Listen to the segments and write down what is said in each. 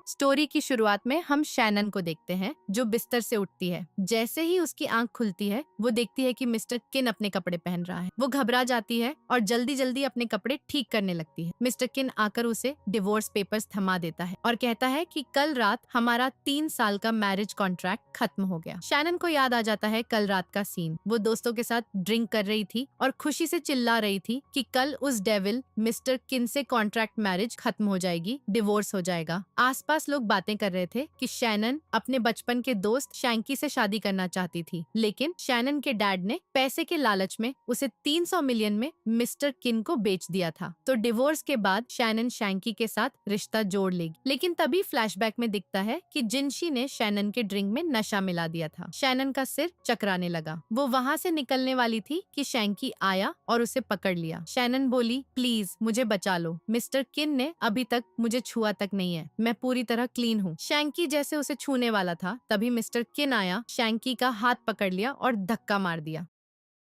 Story की शुरुआत में हम शैनन को देखते हैं जो बिस्तर से उठती है। जैसे ही उसकी आंख खुलती है वो देखती है कि मिस्टर किन अपने कपड़े पहन रहा है। वो घबरा जाती है और जल्दी जल्दी अपने कपड़े ठीक करने लगती है। मिस्टर किन आकर उसे डिवोर्स पेपर्स थमा देता है और कहता है कि कल रात हमारा 3 साल का मैरिज कॉन्ट्रैक्ट खत्म हो गया। शैनन को याद आ जाता है कल रात का सीन। वो दोस्तों के साथ ड्रिंक कर रही थी और खुशी से चिल्ला रही थी कि कल उस डेविल मिस्टर किन से कॉन्ट्रैक्ट मैरिज खत्म हो जाएगी, डिवोर्स हो जाएगा। आसपास लोग बातें कर रहे थे कि शैनन अपने बचपन के दोस्त शैंकी से शादी करना चाहती थी, लेकिन शैनन के डैड ने पैसे के लालच में उसे 300 मिलियन में मिस्टर किन को बेच दिया था। तो डिवोर्स के बाद शैनन शैंकी के साथ रिश्ता जोड़ लेगी। लेकिन तभी फ्लैशबैक में दिखता है कि जिनशी ने शैनन के ड्रिंक में नशा मिला दिया था। शैनन का सिर चकराने लगा। वो वहाँ से निकलने वाली थी कि शैंकी आया और उसे पकड़ लिया। शैनन बोली, प्लीज मुझे बचा लो, मिस्टर किन ने अभी तक मुझे छुआ तक नहीं है, मैं पूरी तरह क्लीन हूँ। शैंकी जैसे उसे छूने वाला था तभी मिस्टर किन आया, शैंकी का हाथ पकड़ लिया और धक्का मार दिया।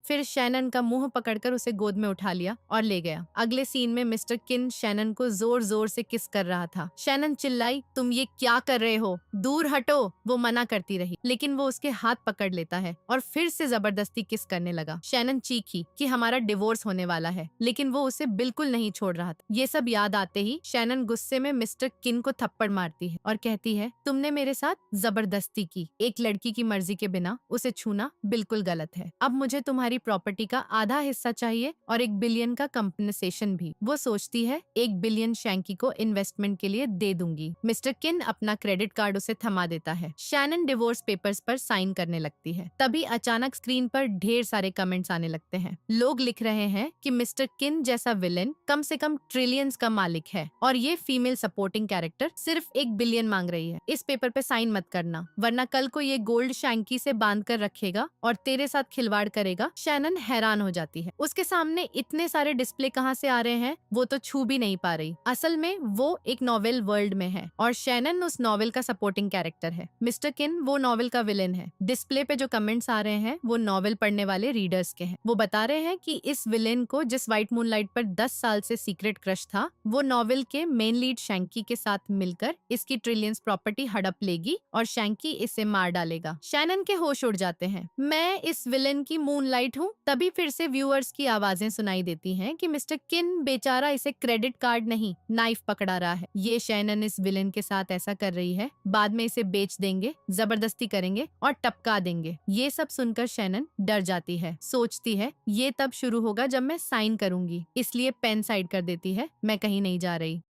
फिर शैनन का मुंह पकड़कर उसे गोद में उठा लिया और ले गया। अगले सीन में मिस्टर किन शैनन को जोर जोर से किस कर रहा था। शैनन चिल्लाई, तुम ये क्या कर रहे हो, दूर हटो। वो मना करती रही, लेकिन वो उसके हाथ पकड़ लेता है और फिर से जबरदस्ती किस करने लगा। शैनन चीखी कि हमारा डिवोर्स होने वाला है, लेकिन वो उसे बिल्कुल नहीं छोड़ रहा था। ये सब याद आते ही शैनन गुस्से में मिस्टर किन को थप्पड़ मारती है और कहती है, तुमने मेरे साथ जबरदस्ती की। एक लड़की की मर्जी के बिना उसे छूना बिल्कुल गलत है। अब मुझे तुम्हारी प्रॉपर्टी का आधा हिस्सा चाहिए और 1 बिलियन का कंपनसेशन भी। वो सोचती है 1 बिलियन शैंकी को इन्वेस्टमेंट के लिए दे दूंगी। मिस्टर किन अपना क्रेडिट कार्ड उसे थमा देता है। शैनन डिवोर्स पेपर्स पर साइन करने लगती है। तभी अचानक स्क्रीन पर ढेर सारे कमेंट्स आने लगते हैं। लोग लिख रहे हैं कि मिस्टर किन जैसा विलेन कम से कम ट्रिलियंस का मालिक है और ये फीमेल सपोर्टिंग कैरेक्टर सिर्फ 1 बिलियन मांग रही है। इस पेपर पे साइन मत करना, वरना कल को ये गोल्ड शैंकी से बांध कर रखेगा और तेरे साथ खिलवाड़ करेगा। शैनन हैरान हो जाती है। उसके सामने इतने सारे डिस्प्ले कहाँ से आ रहे हैं, वो तो छू भी नहीं पा रही। असल में वो एक नॉवेल वर्ल्ड में है और शैनन उस नॉवेल का सपोर्टिंग कैरेक्टर है। मिस्टर किन वो नॉवेल का विलेन है। डिस्प्ले पे जो कमेंट्स आ रहे हैं वो नॉवेल पढ़ने वाले रीडर्स के हैं। वो बता रहे हैं कि इस विलेन को जिस व्हाइट मूनलाइट पर 10 साल से सीक्रेट क्रश था, वो नॉवेल के मेन लीड शैंकी के साथ मिलकर इसकी ट्रिलियंस प्रॉपर्टी हड़प लेगी और शैंकी इसे मार डालेगा। शैनन के होश उड़ जाते हैं। मैं इस विलेन की मूनलाइट हूँ। तभी फिर से व्यूअर्स की आवाजें सुनाई देती हैं कि मिस्टर किन बेचारा इसे क्रेडिट कार्ड नहीं, नाइफ पकड़ा रहा है। ये शैनन इस विलेन के साथ ऐसा कर रही है, बाद में इसे बेच देंगे, जबरदस्ती करेंगे और टपका देंगे। ये सब सुनकर शैनन डर जाती है। सोचती है ये तब शुरू होगा जब मैं साइन करूंगी, इसलिए पेन साइड कर देती है। मैं कहीं नहीं जा रही।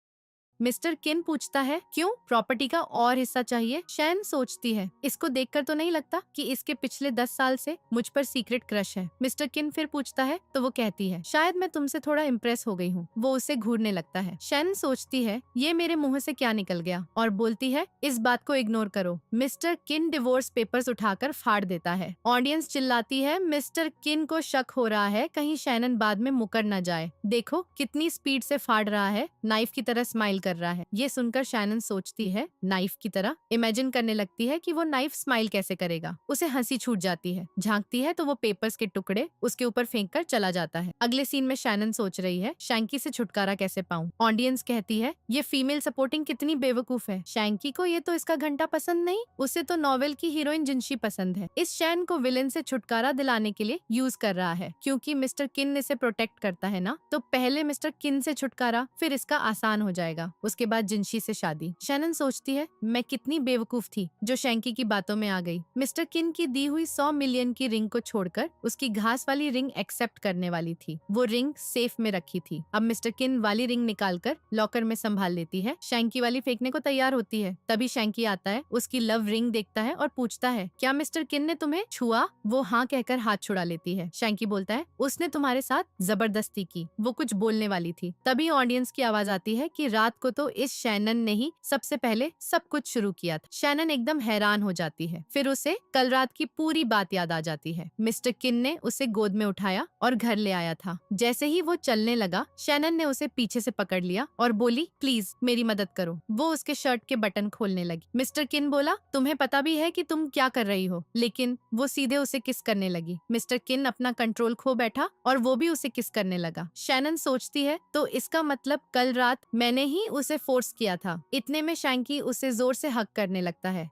मिस्टर किन पूछता है, क्यों, प्रॉपर्टी का और हिस्सा चाहिए? शैन सोचती है, इसको देखकर तो नहीं लगता कि इसके पिछले 10 साल से मुझ पर सीक्रेट क्रश है। मिस्टर किन फिर पूछता है तो वो कहती है, शायद मैं तुमसे थोड़ा इम्प्रेस हो गई हूँ। वो उसे घूरने लगता है। शैन सोचती है ये मेरे मुंह से क्या निकल गया और बोलती है, इस बात को इग्नोर करो। मिस्टर किन डिवोर्स पेपर्स उठाकर फाड़ देता है। ऑडियंस चिल्लाती है, मिस्टर किन को शक हो रहा है कहीं शैनन बाद में मुकर न जाए। देखो कितनी स्पीड से फाड़ रहा है, नाइफ की तरह स्माइल कर रहा है। ये सुनकर शैनन सोचती है, नाइफ की तरह? इमेजिन करने लगती है कि वो नाइफ स्माइल कैसे करेगा। उसे हंसी छूट जाती है। झांकती है तो वो पेपर्स के टुकड़े उसके ऊपर फेंक कर चला जाता है। अगले सीन में शैनन सोच रही है, शैंकी से छुटकारा कैसे पाऊं। ऑडियंस कहती है, ये फीमेल सपोर्टिंग कितनी बेवकूफ है। शैंकी को ये तो इसका घंटा पसंद नहीं, उसे तो नॉवेल की हीरोइन जिनशी पसंद है। इस शैन को विलेन से छुटकारा दिलाने के लिए यूज कर रहा है, क्योंकि मिस्टर किन इसे प्रोटेक्ट करता है ना, तो पहले मिस्टर किन से छुटकारा, फिर इसका आसान हो जाएगा। उसके बाद जिनशी से शादी। शैनन सोचती है, मैं कितनी बेवकूफ थी जो शैंकी की बातों में आ गई। मिस्टर किन की दी हुई 100 मिलियन की रिंग को छोड़कर उसकी घास वाली रिंग एक्सेप्ट करने वाली थी। वो रिंग सेफ में रखी थी। अब मिस्टर किन वाली रिंग निकालकर लॉकर में संभाल लेती है। शैंकी वाली फेंकने को तैयार होती है। तभी शैंकी आता है, उसकी लव रिंग देखता है और पूछता है, क्या मिस्टर किन ने तुम्हें छुआ? वो हाँ कहकर हाथ छुड़ा लेती है। शैंकी बोलता है, उसने तुम्हारे साथ जबरदस्ती की। वो कुछ बोलने वाली थी। तभी ऑडियंस की आवाज आती है कि रात को तो इस शैनन ने ही सबसे पहले सब कुछ शुरू किया था। शैनन एकदम हैरान हो जाती है। फिर उसे कल रात की पूरी बात याद आ जाती है। मिस्टर किन ने उसे गोद में उठाया और घर ले आया था। जैसे ही वो चलने लगा, शैनन ने उसे पीछे से पकड़ लिया और बोली, प्लीज मेरी मदद करो। वो उसके शर्ट के बटन खोलने लगी। मिस्टर किन बोला, तुम्हें पता भी है कि तुम क्या कर रही हो? लेकिन वो सीधे उसे किस करने लगी। मिस्टर किन अपना कंट्रोल खो बैठा और वो भी उसे किस करने लगा। शैनन सोचती है, तो इसका मतलब कल रात मैंने ही उसे फोर्स किया था। इतने में शैंकी उसे जोर से हक करने लगता है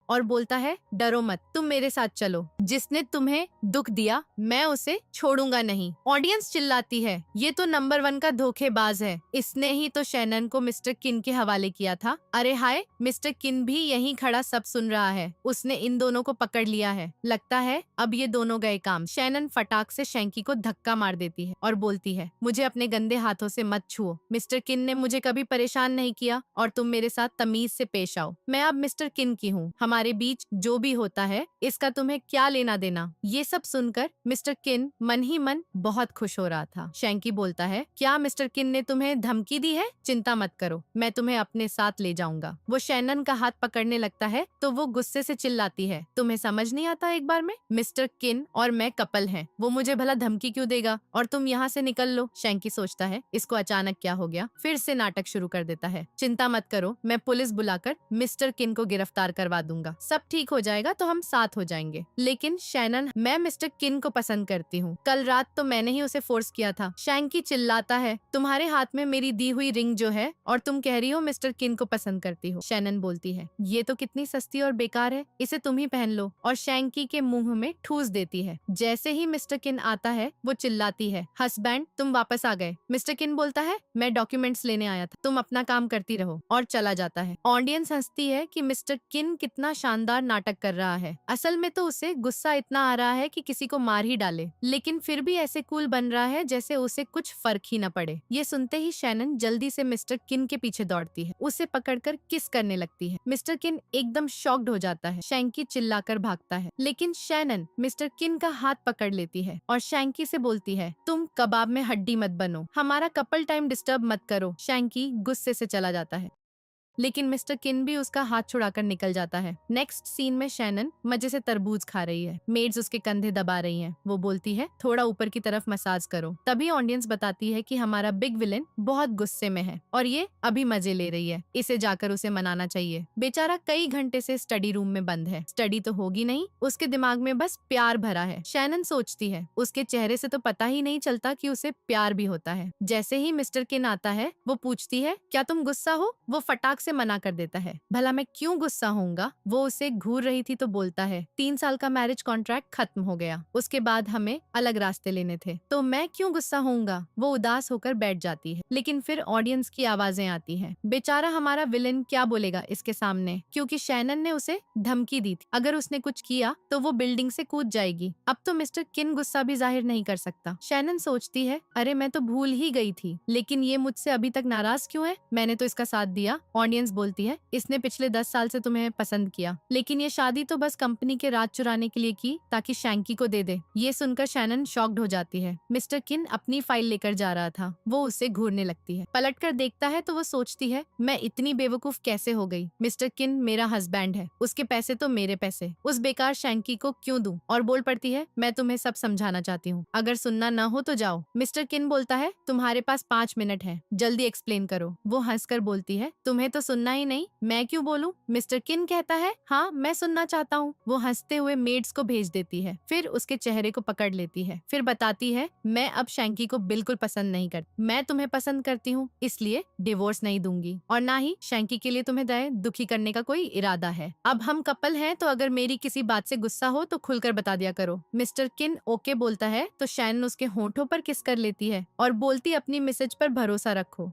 और बोलता है, डरो मत, तुम मेरे साथ चलो। जिसने तुम्हें दुख दिया मैं उसे छोड़ूंगा नहीं। ऑडियंस चिल्लाती है, ये तो नंबर 1 का धोखेबाज है, इसने ही तो शैनन को मिस्टर किन के हवाले किया था। अरे हाय, मिस्टर किन भी यहीं खड़ा सब सुन रहा है। उसने इन दोनों को पकड़ लिया है, लगता है अब ये दोनों गए काम। शैनन फटाक से शैंकी को धक्का मार देती है और बोलती है, मुझे अपने गंदे हाथों से मत छुओ। मिस्टर किन ने मुझे कभी परेशान नहीं किया और तुम मेरे साथ तमीज से पेश आओ। मैं अब मिस्टर किन की हूँ, हमारे बीच जो भी होता है इसका तुम्हें क्या लेना देना। ये सब सुनकर मिस्टर किन मन ही मन बहुत खुश हो रहा था। शैंकी बोलता है, क्या मिस्टर किन ने तुम्हें धमकी दी है? चिंता मत करो, मैं तुम्हें अपने साथ ले जाऊंगा। वो शैनन का हाथ पकड़ने लगता है तो वो गुस्से से चिल्लाती है, तुम्हें समझ नहीं आता एक बार में? मिस्टर किन और मैं कपल हैं, वो मुझे भला धमकी क्यों देगा? और तुम यहाँ से निकल लो। शैंकी सोचता है, इसको अचानक क्या हो गया? फिर से नाटक शुरू कर देता है, चिंता मत करो, मैं पुलिस बुलाकर मिस्टर किन को गिरफ्तार करवा दूंगा, सब ठीक हो जाएगा तो हम साथ हो जाएंगे। लेकिन शैनन, मैं मिस्टर किन को पसंद करती हूँ, कल रात तो मैंने ही उसे फोर्स किया था। शैंकी चिल्लाता है, तुम्हारे हाथ में मेरी दी हुई रिंग जो है और तुम कह रही हो मिस्टर किन को पसंद करती हो। शैनन बोलती है, ये तो कितनी सस्ती और बेकार है, इसे तुम ही पहन लो, और शैंकी के मुंह में ठूस देती है। जैसे ही मिस्टर किन आता है वो चिल्लाती है, हस्बैंड तुम वापस आ गए। मिस्टर किन बोलता है, मैं डॉक्यूमेंट्स लेने आया था, तुम अपना काम करती रहो, और चला जाता है। ऑडियंस हंसती है कि मिस्टर किन कितना शानदार नाटक कर रहा है। असल में तो उसे गुस्सा इतना आ रहा है कि किसी को मार ही डाले, लेकिन फिर भी ऐसे कूल बन रहा है जैसे उसे कुछ फर्क ही न पड़े। ये सुनते ही शैनन जल्दी से मिस्टर किन के पीछे दौड़ती है, उसे पकड़कर किस करने लगती है। मिस्टर किन एकदम शॉक्ड हो जाता है। शैंकी चिल्लाकर भागता है, लेकिन शैनन मिस्टर किन का हाथ पकड़ लेती है और शैंकी से बोलती है, तुम कबाब में हड्डी मत बनो, हमारा कपल टाइम डिस्टर्ब मत करो। शैंकी गुस्से से चला जाता है, लेकिन मिस्टर किन भी उसका हाथ छुड़ाकर निकल जाता है। नेक्स्ट सीन में शैनन मजे से तरबूज खा रही है, मेड्स उसके कंधे दबा रही हैं। वो बोलती है, थोड़ा ऊपर की तरफ मसाज करो। तभी ऑडियंस बताती है कि हमारा बिग विलेन बहुत गुस्से में है और ये अभी मजे ले रही है, इसे जाकर उसे मनाना चाहिए। बेचारा कई घंटे से स्टडी रूम में बंद है, स्टडी तो होगी नहीं, उसके दिमाग में बस प्यार भरा है। शैनन सोचती है, उसके चेहरे से तो पता ही नहीं चलता कि उसे प्यार भी होता है। जैसे ही मिस्टर किन आता है वो पूछती है, क्या तुम गुस्सा हो? वो फटाक से मना कर देता है। भला मैं क्यों गुस्सा होऊंगा? वो उसे घूर रही थी तो बोलता है, 3 साल का मैरिज कॉन्ट्रैक्ट खत्म हो गया, उसके बाद हमें अलग रास्ते लेने थे, तो मैं क्यों गुस्सा होऊंगा? वो उदास होकर बैठ जाती है, लेकिन फिर ऑडियंस की आवाजें आती हैं। बेचारा हमारा विलेन क्या बोलेगा इसके सामने, क्योंकि शैनन ने उसे धमकी दी थी, अगर उसने कुछ किया तो वो बिल्डिंग से कूद जाएगी। अब तो मिस्टर किन गुस्सा भी जाहिर नहीं कर सकता। शैनन सोचती है, अरे मैं तो भूल ही गई थी, लेकिन ये मुझसे अभी तक नाराज क्यों है? मैंने तो इसका साथ दिया। ऑडियंस बोलती है, इसने पिछले 10 साल से तुम्हें पसंद किया, लेकिन ये शादी तो बस कंपनी के राज चुराने के लिए की ताकि शैंकी को दे दे। ये सुनकर शैनन शॉक्ड हो जाती है। मिस्टर किन अपनी फाइल लेकर जा रहा था, वो उसे घूरने लगती है। पलटकर देखता है तो वो सोचती है, मैं इतनी बेवकूफ कैसे हो गई? मिस्टर किन मेरा हस्बैंड है, उसके पैसे तो मेरे पैसे, उस बेकार शैंकी को क्यों दूं? और बोल पड़ती है, मैं तुम्हें सब समझाना चाहती हूँ, अगर सुनना न हो तो जाओ। मिस्टर किन बोलता है, तुम्हारे पास 5 मिनट है, जल्दी एक्सप्लेन करो। वो हंसकर बोलती है, तुम्हें तो सुनना ही नहीं, मैं क्यों बोलूं? मिस्टर किन कहता है, हाँ मैं सुनना चाहता हूँ। वो हंसते हुए मेड्स को भेज देती है, फिर उसके चेहरे को पकड़ लेती है, फिर बताती है, मैं अब शैंकी को बिल्कुल पसंद नहीं करती, मैं तुम्हें पसंद करती हूँ, इसलिए डिवोर्स नहीं दूंगी और ना ही शैंकी के लिए तुम्हें दुखी करने का कोई इरादा है। अब हम कपल हैं तो अगर मेरी किसी बात से गुस्सा हो तो खुलकर बता दिया करो। मिस्टर किन ओके बोलता है तो शैनन उसके होठों पर किस कर लेती है और बोलती, अपनी मैसेज पर भरोसा रखो।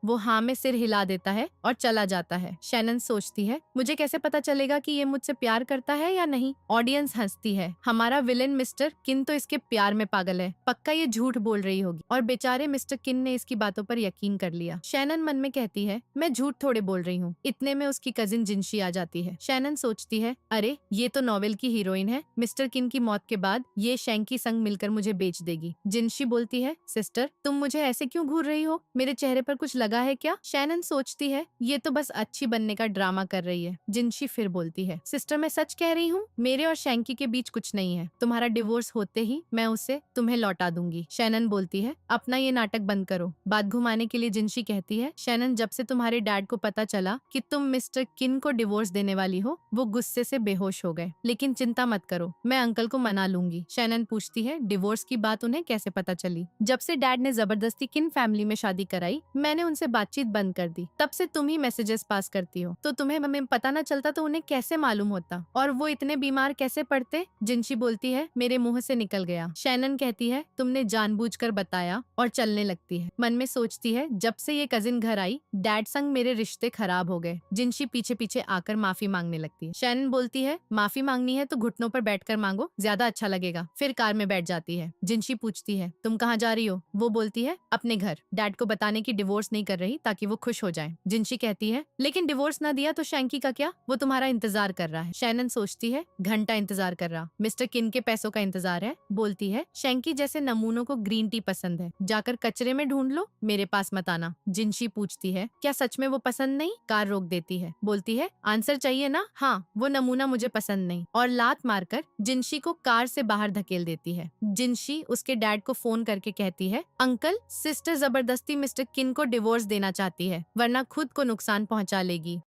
वो हाँ में सिर हिला देता है और चला जाता है। शैनन सोचती है, मुझे कैसे पता चलेगा कि ये मुझसे प्यार करता है या नहीं? ऑडियंस हंसती है, हमारा विलेन मिस्टर किन तो इसके प्यार में पागल है, पक्का ये झूठ बोल रही होगी। और बेचारे मिस्टर किन ने इसकी बातों पर यकीन कर लिया। शैनन मन में कहती है, मैं झूठ थोड़े बोल रही हूँ। इतने में उसकी कजिन जिनशी आ जाती है। शैनन सोचती है, अरे ये तो नॉवेल की हीरोइन है, मिस्टर किन की मौत के बाद ये शैंकी संग मिलकर मुझे बेच देगी। जिनशी बोलती है, सिस्टर तुम मुझे ऐसे क्यों घूर रही हो? मेरे चेहरे पर कुछ लगा है क्या? शैनन सोचती है, ये तो बस अच्छी बनने का ड्रामा कर रही है। जिनशी फिर बोलती है, सिस्टर मैं सच कह रही हूँ, मेरे और शैंकी के बीच कुछ नहीं है, तुम्हारा डिवोर्स होते ही मैं उसे तुम्हें लौटा दूंगी। शैनन बोलती है, अपना ये नाटक बंद करो। बात घुमाने के लिए जिनशी कहती है, शैनन जब से तुम्हारे डैड को पता चला कि तुम मिस्टर किन को डिवोर्स देने वाली हो, वो गुस्से से बेहोश हो गए, लेकिन चिंता मत करो, मैं अंकल को मना लूंगी। शैनन पूछती है, डिवोर्स की बात उन्हें कैसे पता चली? जब से डैड ने जबरदस्ती किन फैमिली में शादी कराई, मैंने उनसे बातचीत बंद कर दी। तब से तुम ही मैसेजेस पास करती हो, तो तुम्हें हमें पता न चलता तो उन्हें कैसे मालूम होता, और वो इतने बीमार कैसे पड़ते। जिनशी बोलती है मेरे मुंह से निकल गया। शैनन कहती है तुमने जानबूझकर बताया, और चलने लगती है। मन में सोचती है जब से ये कजिन घर आई डैड संग मेरे रिश्ते खराब हो गए। जिनशी पीछे पीछे आकर माफी मांगने लगती है। शैनन बोलती है माफी मांगनी है तो घुटनों पर बैठकर मांगो, ज्यादा अच्छा लगेगा। फिर कार में बैठ जाती है। जिनशी पूछती है तुम कहाँ जा रही हो? वो बोलती है अपने घर। डैड को बताने की डिवोर्स नहीं कर रही ताकि वो खुश हो जाए। जिनशी कहती है लेकिन डिवोर्स ना दिया तो शैंकी का क्या? वो तुम्हारा इंतजार कर रहा है। शैनन सोचती है घंटा इंतजार कर रहा, मिस्टर किन के पैसों का इंतजार है। बोलती है शैंकी जैसे नमूनों को ग्रीन टी पसंद है, जाकर कचरे में ढूंढ लो, मेरे पास मत आना। जिनशी पूछती है क्या सच में वो पसंद नहीं? कार रोक देती है। बोलती है आंसर चाहिए ना? हाँ, वो नमूना मुझे पसंद नहीं, और लात मारकर जिनशी को कार से बाहर धकेल देती है। जिनशी उसके डैड को फोन करके कहती है अंकल, सिस्टर जबरदस्ती मिस्टर किन को डिवोर्स देना चाहती है, वरना खुद को नुकसान पहुंचा लेगी।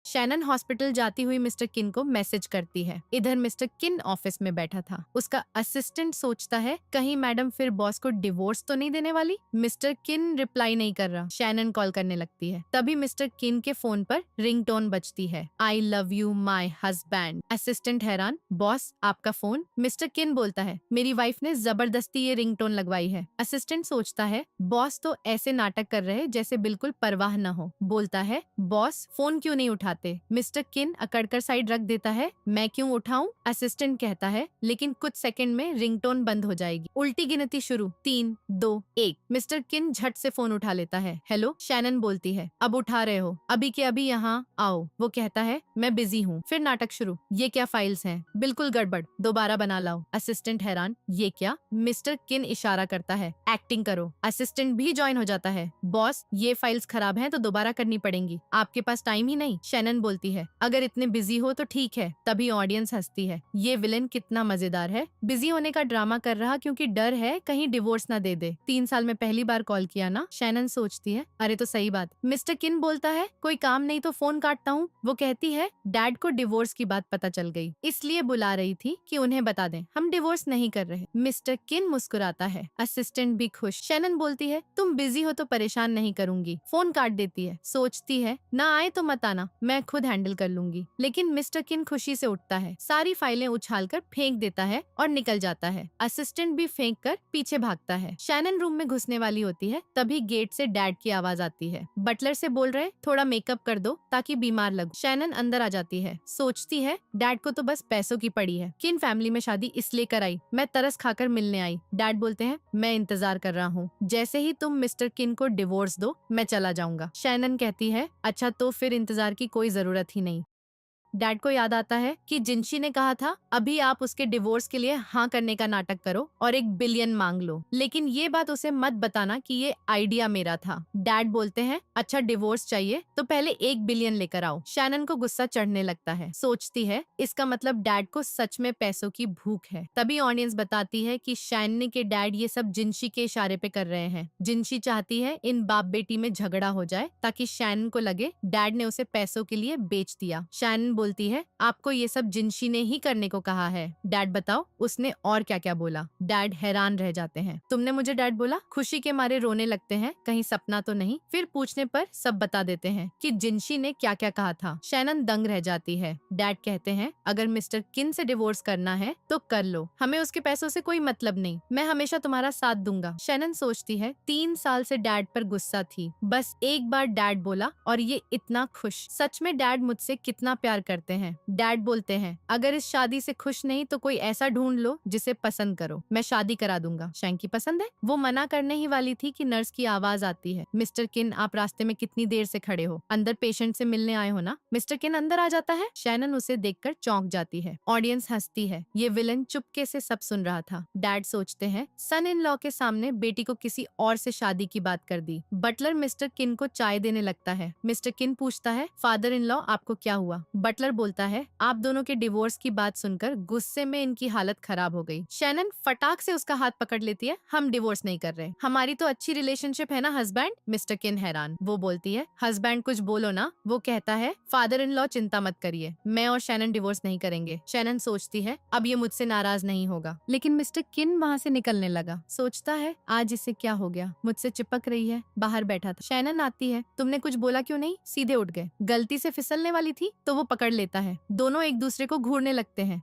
शैनन हॉस्पिटल जाती हुई मिस्टर किन को मैसेज करती है। इधर मिस्टर किन ऑफिस में बैठा था। उसका असिस्टेंट सोचता है कहीं मैडम फिर बॉस को डिवोर्स तो नहीं देने वाली। मिस्टर किन रिप्लाई नहीं कर रहा। शैनन कॉल करने लगती है। तभी मिस्टर किन के फोन पर रिंगटोन बजती है, I love you my husband. Assistant हैरान, बॉस आपका फोन? मिस्टर किन बोलता है मेरी वाइफ ने जबरदस्ती ये रिंगटोन लगवाई है। असिस्टेंट सोचता है बॉस तो ऐसे नाटक कर रहे जैसे बिल्कुल परवाह न हो। बोलता है बॉस फोन क्यों नहीं उठाते? मिस्टर किन अकड़कर साइड रख देता है, मैं क्यों उठाऊं? असिस्टेंट कहता है लेकिन कुछ सेकंड में रिंगटोन बंद हो जाएगी। उल्टी गिनती शुरू, 3, 2, 1। मिस्टर किन झट से फोन उठा लेता है। हेलो, शैनन बोलती है अब उठा रहे हो? अभी के अभी यहाँ आओ। वो कहता है मैं बिजी हूँ। फिर नाटक शुरू, ये क्या फाइल्स हैं? बिल्कुल गड़बड़, दोबारा बना लाओ। असिस्टेंट हैरान, ये क्या? मिस्टर किन इशारा करता है, एक्टिंग करो। असिस्टेंट भी ज्वाइन हो जाता है। बॉस ये फाइल्स खराब हैं तो दोबारा करनी पड़ेंगी, आपके पास टाइम ही नहीं। शैनन बोलती है अगर इतने बिजी हो तो ठीक है। तभी ऑडियंस हंसती है, ये विलेन कितना मजेदार है, बिजी होने का ड्रामा कर रहा क्योंकि डर है कहीं डिवोर्स ना दे दे। 3 साल में पहली बार कॉल किया ना। शैनन सोचती है अरे तो सही बात। मिस्टर किन बोलता है कोई काम नहीं तो फोन काटता हूँ। वो कहती है डैड को डिवोर्स की बात पता चल गई, इसलिए बुला रही थी कि उन्हें बता दें हम डिवोर्स नहीं कर रहे। मिस्टर किन मुस्कुराता है। असिस्टेंट भी खुश। शैनन बोलती है तुम बिजी हो तो परेशान नहीं करूंगी। फोन काट देती है। सोचती है ना आए तो मत आना, मैं खुद हैंडल कर लूंगी। लेकिन मिस्टर किन खुशी से उठता है, सारी फाइलें उछालकर फेंक देता है और निकल जाता है। असिस्टेंट भी फेंक कर पीछे भागता है। शैनन रूम में घुसने वाली होती है, तभी गेट से डैड की आवाज आती है। बटलर से बोल रहे थोड़ा मेकअप कर दो ताकि बीमार लगो। शैनन अंदर आ जाती है। सोचती है डैड को तो बस पैसों की पड़ी है, किन फैमिली में शादी इसलिए कराई, मैं तरस खाकर मिलने आई। डैड बोलते हैं मैं इंतजार कर रहा हूँ, जैसे ही तुम मिस्टर किन को डिवोर्स दो मैं चला जाऊंगा। शैनन कहती है अच्छा तो फिर इंतजार की कोई जरूरत ही नहीं। डैड को याद आता है कि जिनशी ने कहा था अभी आप उसके डिवोर्स के लिए हाँ करने का नाटक करो और 1 बिलियन मांग लो, लेकिन ये बात उसे मत बताना कि ये आइडिया मेरा था। डैड बोलते हैं अच्छा डिवोर्स चाहिए तो पहले 1 बिलियन लेकर आओ। शैनन को गुस्सा चढ़ने लगता है। सोचती है इसका मतलब डैड को सच में पैसों की भूख है। तभी ऑडियंस बताती है कि शैनन के डैड ये सब जिनशी के इशारे पे कर रहे हैं। जिनशी चाहती है इन बाप बेटी में झगड़ा हो जाए ताकि शैनन को लगे डैड ने उसे पैसों के लिए बेच दिया। शैनन बोलती है आपको ये सब जिनशी ने ही करने को कहा है। डैड बताओ उसने और क्या क्या बोला। डैड हैरान रह जाते हैं। तुमने मुझे डैड बोला। खुशी के मारे रोने लगते हैं, कहीं सपना तो नहीं। फिर पूछने पर सब बता देते हैं कि जिनशी ने क्या क्या कहा था। शैनन दंग रह जाती है। डैड कहते हैं अगर मिस्टर किन से डिवोर्स करना है तो कर लो, हमें उसके पैसों से कोई मतलब नहीं, मैं हमेशा तुम्हारा साथ दूंगा। शैनन सोचती है 3 साल से डैड पर गुस्सा थी, बस एक बार डैड बोला और ये इतना खुश। सच में डैड मुझसे कितना प्यार करते हैं। डैड बोलते हैं अगर इस शादी से खुश नहीं तो कोई ऐसा ढूंढ लो जिसे पसंद करो, मैं शादी करा दूंगा। शैंकी पसंद है? वो मना करने ही वाली थी कि नर्स की आवाज आती है, मिस्टर किन आप रास्ते में कितनी देर से खड़े हो, अंदर पेशेंट से मिलने आए हो ना। मिस्टर किन अंदर आ जाता है। शैनन उसे देखकर चौंक जाती है। ऑडियंस हंसती है। ये विलन चुपके से सब सुन रहा था। डैड सोचते हैं सन इन लॉ के सामने बेटी को किसी और से शादी की बात कर दी। बटलर मिस्टर किन को चाय देने लगता है। मिस्टर किन पूछता है फादर इन लॉ आपको क्या हुआ। बटलर बटलर बोलता है, आप दोनों के डिवोर्स की बात सुनकर गुस्से में इनकी हालत खराब हो गई। शैनन फटाक से उसका हाथ पकड़ लेती है, हम डिवोर्स नहीं कर रहे, हमारी तो अच्छी रिलेशनशिप है ना हस्बैंड। मिस्टर किन हैरान। वो बोलती है, हस्बैंड कुछ बोलो ना। वो कहता है, फादर इन लॉ चिंता मत करिए, मैं और शैनन डिवोर्स नहीं करेंगे। शैनन सोचती है, अब ये मुझसे नाराज नहीं होगा, लेकिन मिस्टर किन वहाँ से निकलने लगा। सोचता है, आज इसे क्या हो गया, मुझसे चिपक रही है, बाहर बैठा था। शैनन आती है, तुमने कुछ बोला क्यों नहीं, सीधे उठ गए, गलती से फिसलने वाली थी तो वो पकड़ लेता है। दोनों एक दूसरे को घूरने लगते हैं।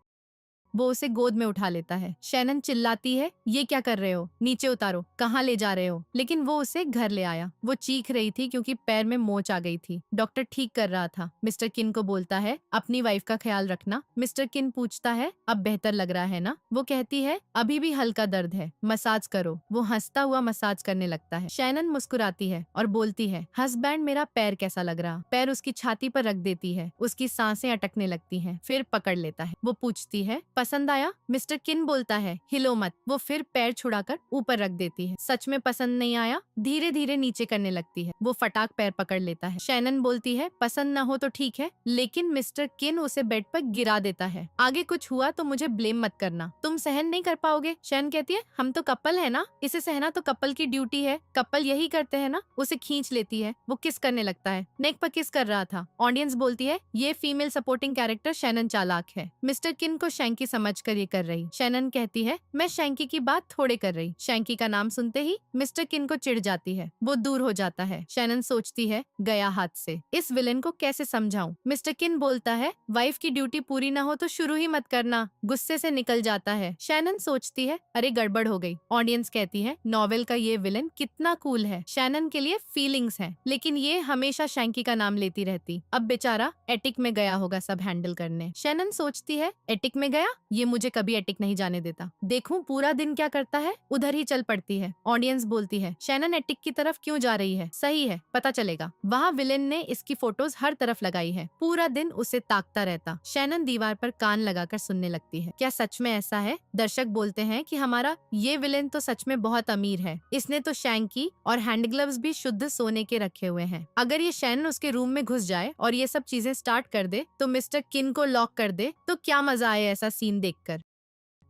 वो उसे गोद में उठा लेता है। शैनन चिल्लाती है, ये क्या कर रहे हो, नीचे उतारो, कहाँ ले जा रहे हो। लेकिन वो उसे घर ले आया। वो चीख रही थी क्योंकि पैर में मोच आ गई थी। डॉक्टर ठीक कर रहा था। मिस्टर किन को बोलता है, अपनी वाइफ का ख्याल रखना। मिस्टर किन पूछता है, अब बेहतर लग रहा है ना। वो कहती है, अभी भी हल्का दर्द है, मसाज करो। वो हंसता हुआ मसाज करने लगता है। शैनन मुस्कुराती है और बोलती है, हस्बैंड मेरा पैर कैसा लग रहा। पैर उसकी छाती पर रख देती है। उसकी सांसें अटकने लगती हैं, फिर पकड़ लेता है। वो पूछती है, पसंद आया। मिस्टर किन बोलता है, हिलो मत। वो फिर पैर छुड़ाकर ऊपर रख देती है। सच में पसंद नहीं आया। धीरे धीरे नीचे करने लगती है। वो फटाक पैर पकड़ लेता है। शैनन बोलती है, पसंद न हो तो ठीक है, लेकिन मिस्टर किन उसे बेड पर गिरा देता है। आगे कुछ हुआ तो मुझे ब्लेम मत करना, तुम सहन नहीं कर पाओगे। शैन कहती है, हम तो कपल है ना, इसे सहना तो कपल की ड्यूटी है, कपल यही करते हैं ना। उसे खींच लेती है। वो किस करने लगता है, नेक पर किस कर रहा था। ऑडियंस बोलती है, ये फीमेल सपोर्टिंग कैरेक्टर शैनन चालाक है। मिस्टर किन को शैंकी समझ कर ये कर रही। शैनन कहती है, मैं शैंकी की बात थोड़े कर रही। शैंकी का नाम सुनते ही मिस्टर किन को चिढ़ जाती है। वो दूर हो जाता है। शैनन सोचती है, गया हाथ से, इस विलेन को कैसे समझाऊं। मिस्टर किन बोलता है, वाइफ की ड्यूटी पूरी ना हो तो शुरू ही मत करना। गुस्से से निकल जाता है। शैनन सोचती है, अरे गड़बड़ हो गई। ऑडियंस कहती है, नॉवेल का ये विलेन कितना कूल है। शैनन के लिए फीलिंग्स हैं, लेकिन ये हमेशा शैंकी का नाम लेती रहती। अब बेचारा एटिक में गया होगा सब हैंडल करने। शैनन सोचती है, एटिक में गया, ये मुझे कभी एटिक नहीं जाने देता। देखूं पूरा दिन क्या करता है, उधर ही चल पड़ती है। ऑडियंस बोलती है, शैनन एटिक की तरफ क्यों जा रही है। सही है, पता चलेगा। वहाँ विलेन ने इसकी फोटोज हर तरफ लगाई है। पूरा दिन उसे ताकता रहता। शैनन दीवार पर कान लगाकर सुनने लगती है। क्या सच में ऐसा है। दर्शक बोलते हैं कि हमारा ये विलेन तो सच में बहुत अमीर है। इसने तो शैंकी और हैंड ग्लव्स भी शुद्ध सोने के रखे हुए हैं। अगर ये शैनन उसके रूम में घुस जाए और ये सब चीजें स्टार्ट कर दे तो मिस्टर किन को लॉक कर दे तो क्या मजा आए ऐसा सीन देखकर।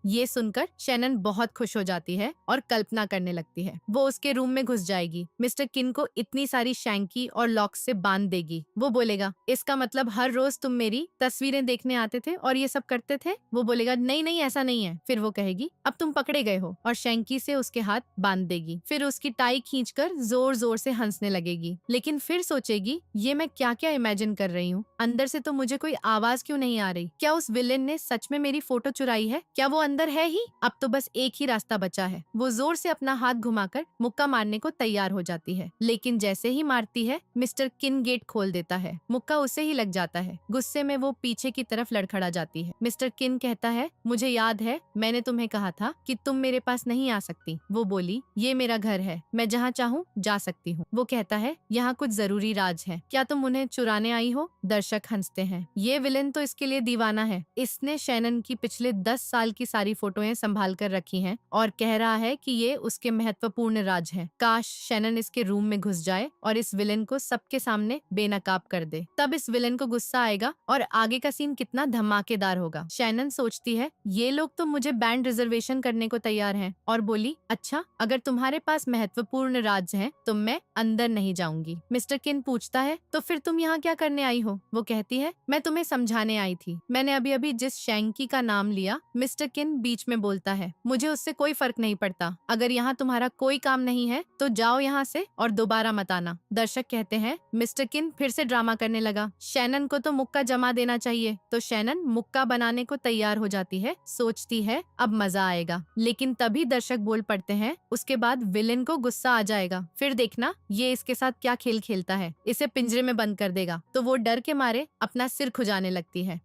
ये सुनकर शैनन बहुत खुश हो जाती है और कल्पना करने लगती है। वो उसके रूम में घुस जाएगी, मिस्टर किन को इतनी सारी शैंकी और लॉक्स से बांध देगी। वो बोलेगा, इसका मतलब हर रोज तुम मेरी तस्वीरें देखने आते थे और ये सब करते थे। वो बोलेगा, नहीं नहीं ऐसा नहीं है। फिर वो कहेगी, अब तुम पकड़े गए हो, और शैंकी से उसके हाथ बांध देगी। फिर उसकी टाई खींचकर जोर जोर से हंसने लगेगी। लेकिन फिर सोचेगी, ये मैं क्या क्या इमेजिन कर रही हूँ। अंदर से तो मुझे कोई आवाज क्यों नहीं आ रही। क्या उस विलेन ने सच में मेरी फोटो चुराई है। क्या वो अंदर है ही। अब तो बस एक ही रास्ता बचा है। वो जोर से अपना हाथ घुमाकर मुक्का मारने को तैयार हो जाती है, लेकिन जैसे ही मारती है मिस्टर किन गेट खोल देता है। मुक्का उसे ही लग जाता है। गुस्से में वो पीछे की तरफ लड़खड़ा जाती है। मिस्टर किन कहता है, मुझे याद है मैंने तुम्हें कहा था कि तुम मेरे पास नहीं आ सकती। वो बोली, ये मेरा घर है, मैं जहाँ चाहूँ जा सकती हूँ। वो कहता है, यहाँ कुछ जरूरी राज है, क्या तुम उन्हें चुराने आई हो। दर्शक हंसते हैं। ये विलेन तो इसके लिए दीवाना है। इसने शैनन की पिछले 10 साल की सारी फोटोएं संभाल कर रखी हैं और कह रहा है कि ये उसके महत्वपूर्ण राज हैं। काश शैनन इसके रूम में घुस जाए और इस विलेन को सबके सामने बेनकाब कर दे। तब इस विलेन को गुस्सा आएगा और आगे का सीन कितना धमाकेदार होगा। शैनन सोचती है, ये लोग तो मुझे बैंड रिजर्वेशन करने को तैयार हैं, और बोली, अच्छा अगर तुम्हारे पास महत्वपूर्ण राज हैं तो मैं अंदर नहीं जाऊंगी। मिस्टर किन पूछता है, तो फिर तुम यहाँ क्या करने आई हो। वो कहती है, मैं तुम्हें समझाने आई थी। मैंने अभी अभी जिस शैंकी का नाम लिया। मिस्टर किन बीच में बोलता है, मुझे उससे कोई फर्क नहीं पड़ता। अगर यहाँ तुम्हारा कोई काम नहीं है तो जाओ यहाँ से और दोबारा मत आना। दर्शक कहते हैं, मिस्टर किन फिर से ड्रामा करने लगा। शैनन को तो मुक्का जमा देना चाहिए। तो शैनन मुक्का बनाने को तैयार हो जाती है। सोचती है अब मजा आएगा, लेकिन तभी दर्शक बोल पड़ते हैं, उसके बाद विलेन को गुस्सा आ जाएगा। फिर देखना ये इसके साथ क्या खेल खेलता है, इसे पिंजरे में बंद कर देगा। तो वो डर के मारे अपना सिर खुजाने लगती है।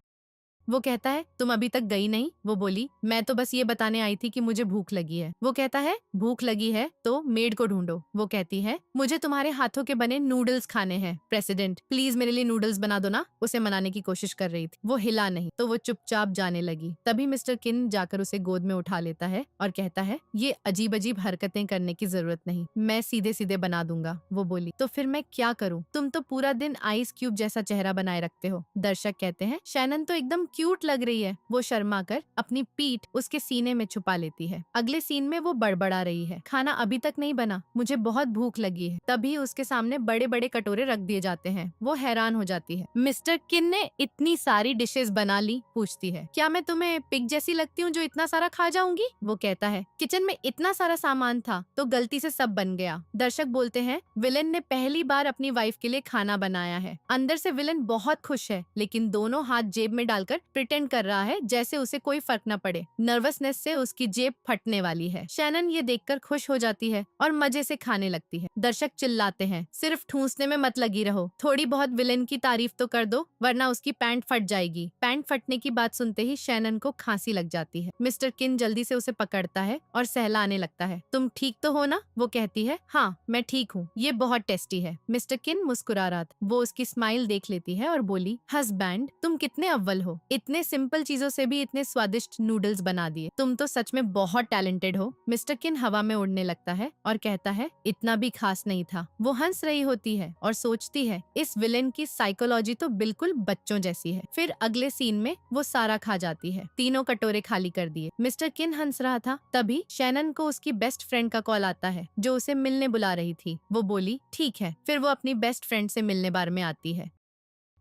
वो कहता है तुम अभी तक गई नहीं? वो बोली मैं तो बस ये बताने आई थी कि मुझे भूख लगी है। वो कहता है भूख लगी है तो मेड को ढूंढो। वो कहती है मुझे तुम्हारे हाथों के बने नूडल्स खाने हैं प्रेसिडेंट, प्लीज मेरे लिए नूडल्स बना दो ना। उसे मनाने की कोशिश कर रही थी, वो हिला नहीं तो वो चुपचाप जाने लगी। तभी मिस्टर किन जाकर उसे गोद में उठा लेता है और कहता है ये अजीब अजीब हरकतें करने की जरूरत नहीं, मैं सीधे सीधे बना दूंगा। वो बोली तो फिर मैं क्या करूं? तुम तो पूरा दिन आइस क्यूब जैसा चेहरा बनाए रखते हो। दर्शक कहते हैं शैनन तो एकदम क्यूट लग रही है। वो शर्मा कर अपनी पीठ उसके सीने में छुपा लेती है। अगले सीन में वो बड़बड़ा रही है, खाना अभी तक नहीं बना, मुझे बहुत भूख लगी है। तभी उसके सामने बड़े बड़े कटोरे रख दिए जाते हैं। वो हैरान हो जाती है, मिस्टर किन ने इतनी सारी डिशेस बना ली? पूछती है क्या मैं तुम्हें पिग जैसी लगती हूँ जो इतना सारा खा जाऊंगी? वो कहता है किचन में इतना सारा सामान था तो गलती से सब बन गया। दर्शक बोलते हैं विलेन ने पहली बार अपनी वाइफ के लिए खाना बनाया है। अंदर से विलेन बहुत खुश है लेकिन दोनों हाथ जेब में डालकर प्रिटेंड कर रहा है जैसे उसे कोई फर्क न पड़े। नर्वसनेस से उसकी जेब फटने वाली है। शैनन ये देखकर खुश हो जाती है और मजे से खाने लगती है। दर्शक चिल्लाते हैं सिर्फ ठूंसने में मत लगी रहो, थोड़ी बहुत विलेन की तारीफ तो कर दो वरना उसकी पैंट फट जाएगी। पैंट फटने की बात सुनते ही शैनन को खांसी लग जाती है। मिस्टर किन जल्दी से उसे पकड़ता है और सहलाने लगता है। तुम ठीक तो हो ना? वो कहती है हाँ मैं ठीक हूँ, ये बहुत टेस्टी है। मिस्टर किन मुस्कुरा रहा था। वो उसकी स्माइल देख लेती है और बोली हस्बैंड तुम कितने अव्वल हो, इतने सिंपल चीजों से भी इतने स्वादिष्ट नूडल्स बना दिए, तुम तो सच में बहुत टैलेंटेड हो। मिस्टर किन हवा में उड़ने लगता है और कहता है इतना भी खास नहीं था। वो हंस रही होती है और सोचती है इस विलेन की साइकोलॉजी तो बिल्कुल बच्चों जैसी है। फिर अगले सीन में वो सारा खा जाती है, तीनों कटोरे खाली कर दिए। मिस्टर किन हंस रहा था तभी शैनन को उसकी बेस्ट फ्रेंड का कॉल आता है जो उसे मिलने बुला रही थी। वो बोली ठीक है। फिर वो अपनी बेस्ट फ्रेंड से मिलने बार में आती है।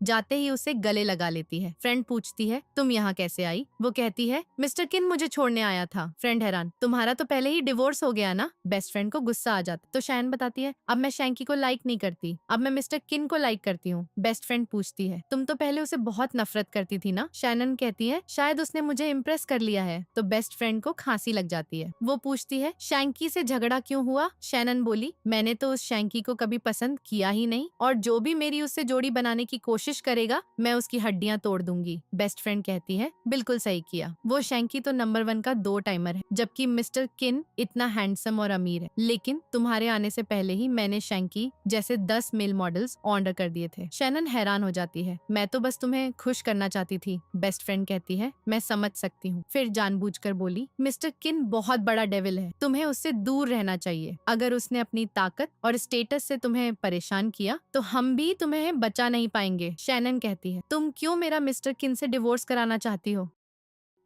जाते ही उसे गले लगा लेती है। फ्रेंड पूछती है तुम यहाँ कैसे आई? वो कहती है मिस्टर किन मुझे छोड़ने आया था। फ्रेंड हैरान तुम्हारा तो पहले ही डिवोर्स हो गया ना? बेस्ट फ्रेंड को गुस्सा आ जाता तो शैन बताती है अब मैं शैंकी को लाइक नहीं करती, अब मैं मिस्टर किन को लाइक करती हूँ। बेस्ट फ्रेंड पूछती है तुम तो पहले उसे बहुत नफरत करती थी ना? शैनन कहती है शायद उसने मुझे इम्प्रेस कर लिया है। तो बेस्ट फ्रेंड को खांसी लग जाती है। वो पूछती है शैंकी से झगड़ा क्यों हुआ? शैनन बोली मैंने तो उस शैंकी को कभी पसंद किया ही नहीं और जो भी मेरी उससे जोड़ी बनाने की कोशिश करेगा मैं उसकी हड्डियां तोड़ दूंगी। बेस्ट फ्रेंड कहती है बिल्कुल सही किया, वो शैंकी तो नंबर 1 का 2 टाइमर है जबकि मिस्टर किन इतना हैंडसम और अमीर है। लेकिन तुम्हारे आने से पहले ही मैंने शैंकी जैसे 10 मेल मॉडल्स ऑर्डर कर दिए थे। शैनन हैरान हो जाती है मैं तो बस तुम्हें खुश करना चाहती थी। बेस्ट फ्रेंड कहती है मैं समझ सकती हूँ। फिर जानबूझकर बोली मिस्टर किन बहुत बड़ा डेविल है, तुम्हें उससे दूर रहना चाहिए। अगर उसने अपनी ताकत और स्टेटस से तुम्हें परेशान किया तो हम भी तुम्हें बचा नहीं पाएंगे। शैनन कहती है तुम क्यों मेरा मिस्टर किन से डिवोर्स कराना चाहती हो?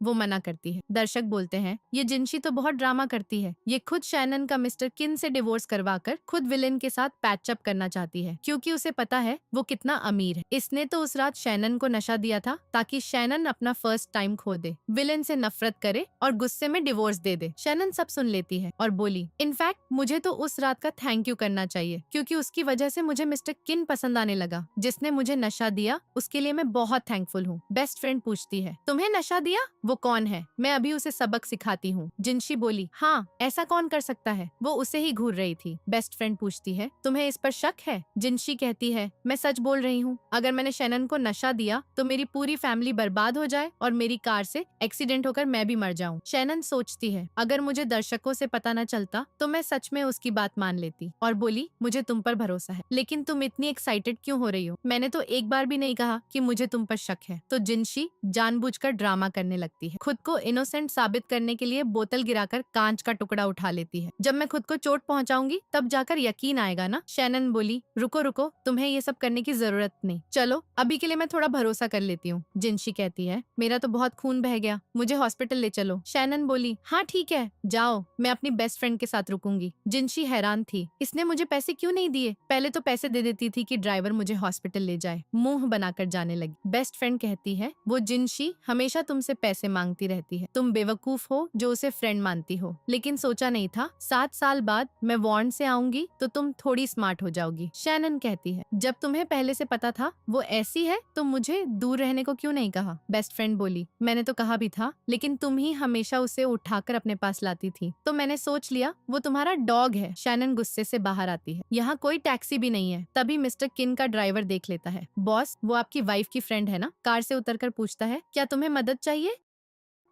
वो मना करती है। दर्शक बोलते हैं ये जिंशी तो बहुत ड्रामा करती है, ये खुद शैनन का मिस्टर किन से डिवोर्स करवाकर खुद विलेन के साथ पैचअप करना चाहती है क्योंकि उसे पता है वो कितना अमीर है। इसने तो उस रात शैनन को नशा दिया था ताकि शैनन अपना फर्स्ट टाइम खो दे, विलेन से नफरत करे और गुस्से में डिवोर्स दे दे। शैनन सब सुन लेती है और बोली इनफैक्ट मुझे तो उस रात का थैंक यू करना चाहिए क्योंकि उसकी वजह से मुझे मिस्टर किन पसंद आने लगा। जिसने मुझे नशा दिया उसके लिए मैं बहुत थैंकफुल हूँ। बेस्ट फ्रेंड पूछती है तुम्हें नशा दिया? वो कौन है? मैं अभी उसे सबक सिखाती हूँ। जिंशी बोली हाँ ऐसा कौन कर सकता है, वो उसे ही घूर रही थी। बेस्ट फ्रेंड पूछती है तुम्हें इस पर शक है? जिंशी कहती है मैं सच बोल रही हूँ, अगर मैंने शैनन को नशा दिया तो मेरी पूरी फैमिली बर्बाद हो जाए और मेरी कार से एक्सीडेंट होकर मैं भी मर जाऊँ। शैनन सोचती है अगर मुझे दर्शकों से पता न चलता तो मैं सच में उसकी बात मान लेती और बोली मुझे तुम पर भरोसा है, लेकिन तुम इतनी एक्साइटेड क्यों हो रही हो? मैंने तो एक बार भी नहीं कहा कि मुझे तुम पर शक है। तो जिंशी जानबूझकर ड्रामा करने लगती है, खुद को इनोसेंट साबित करने के लिए बोतल गिराकर कांच का टुकड़ा उठा लेती है। जब मैं खुद को चोट पहुंचाऊंगी तब जाकर यकीन आएगा ना? शैनन बोली रुको रुको, तुम्हें ये सब करने की जरूरत नहीं, चलो अभी के लिए मैं थोड़ा भरोसा कर लेती हूँ। जिंशी कहती है मेरा तो बहुत खून बह गया, मुझे हॉस्पिटल ले चलो। शैनन बोली हाँ ठीक है जाओ, मैं अपनी बेस्ट फ्रेंड के साथ रुकूंगी। जिंशी हैरान थी, इसने मुझे पैसे क्यों नहीं दिए? पहले तो पैसे दे देती थी कि ड्राइवर मुझे हॉस्पिटल ले जाए। मुंह बनाकर जाने लगी। बेस्ट फ्रेंड कहती है वो जिंशी हमेशा तुमसे पैसे पैसे मांगती रहती है। तुम बेवकूफ हो जो उसे फ्रेंड मानती हो, लेकिन सोचा नहीं था 7 साल बाद मैं वार्न से आऊंगी तो तुम थोड़ी स्मार्ट हो जाओगी। शैनन कहती है, जब तुम्हें पहले से पता था वो ऐसी है तो मुझे दूर रहने को क्यों नहीं कहा? बेस्ट फ्रेंड बोली, मैंने तो कहा भी था, लेकिन तुम ही हमेशा उसे उठाकर अपने पास लाती थी, तो मैंने सोच लिया वो तुम्हारा डॉग है। शैनन गुस्से से बाहर आती है। यहाँ कोई टैक्सी भी नहीं है। तभी मिस्टर किन का ड्राइवर देख लेता है। बॉस, वो आपकी वाइफ की फ्रेंड है ना? कार से उतरकर पूछता है, क्या तुम्हें मदद चाहिए?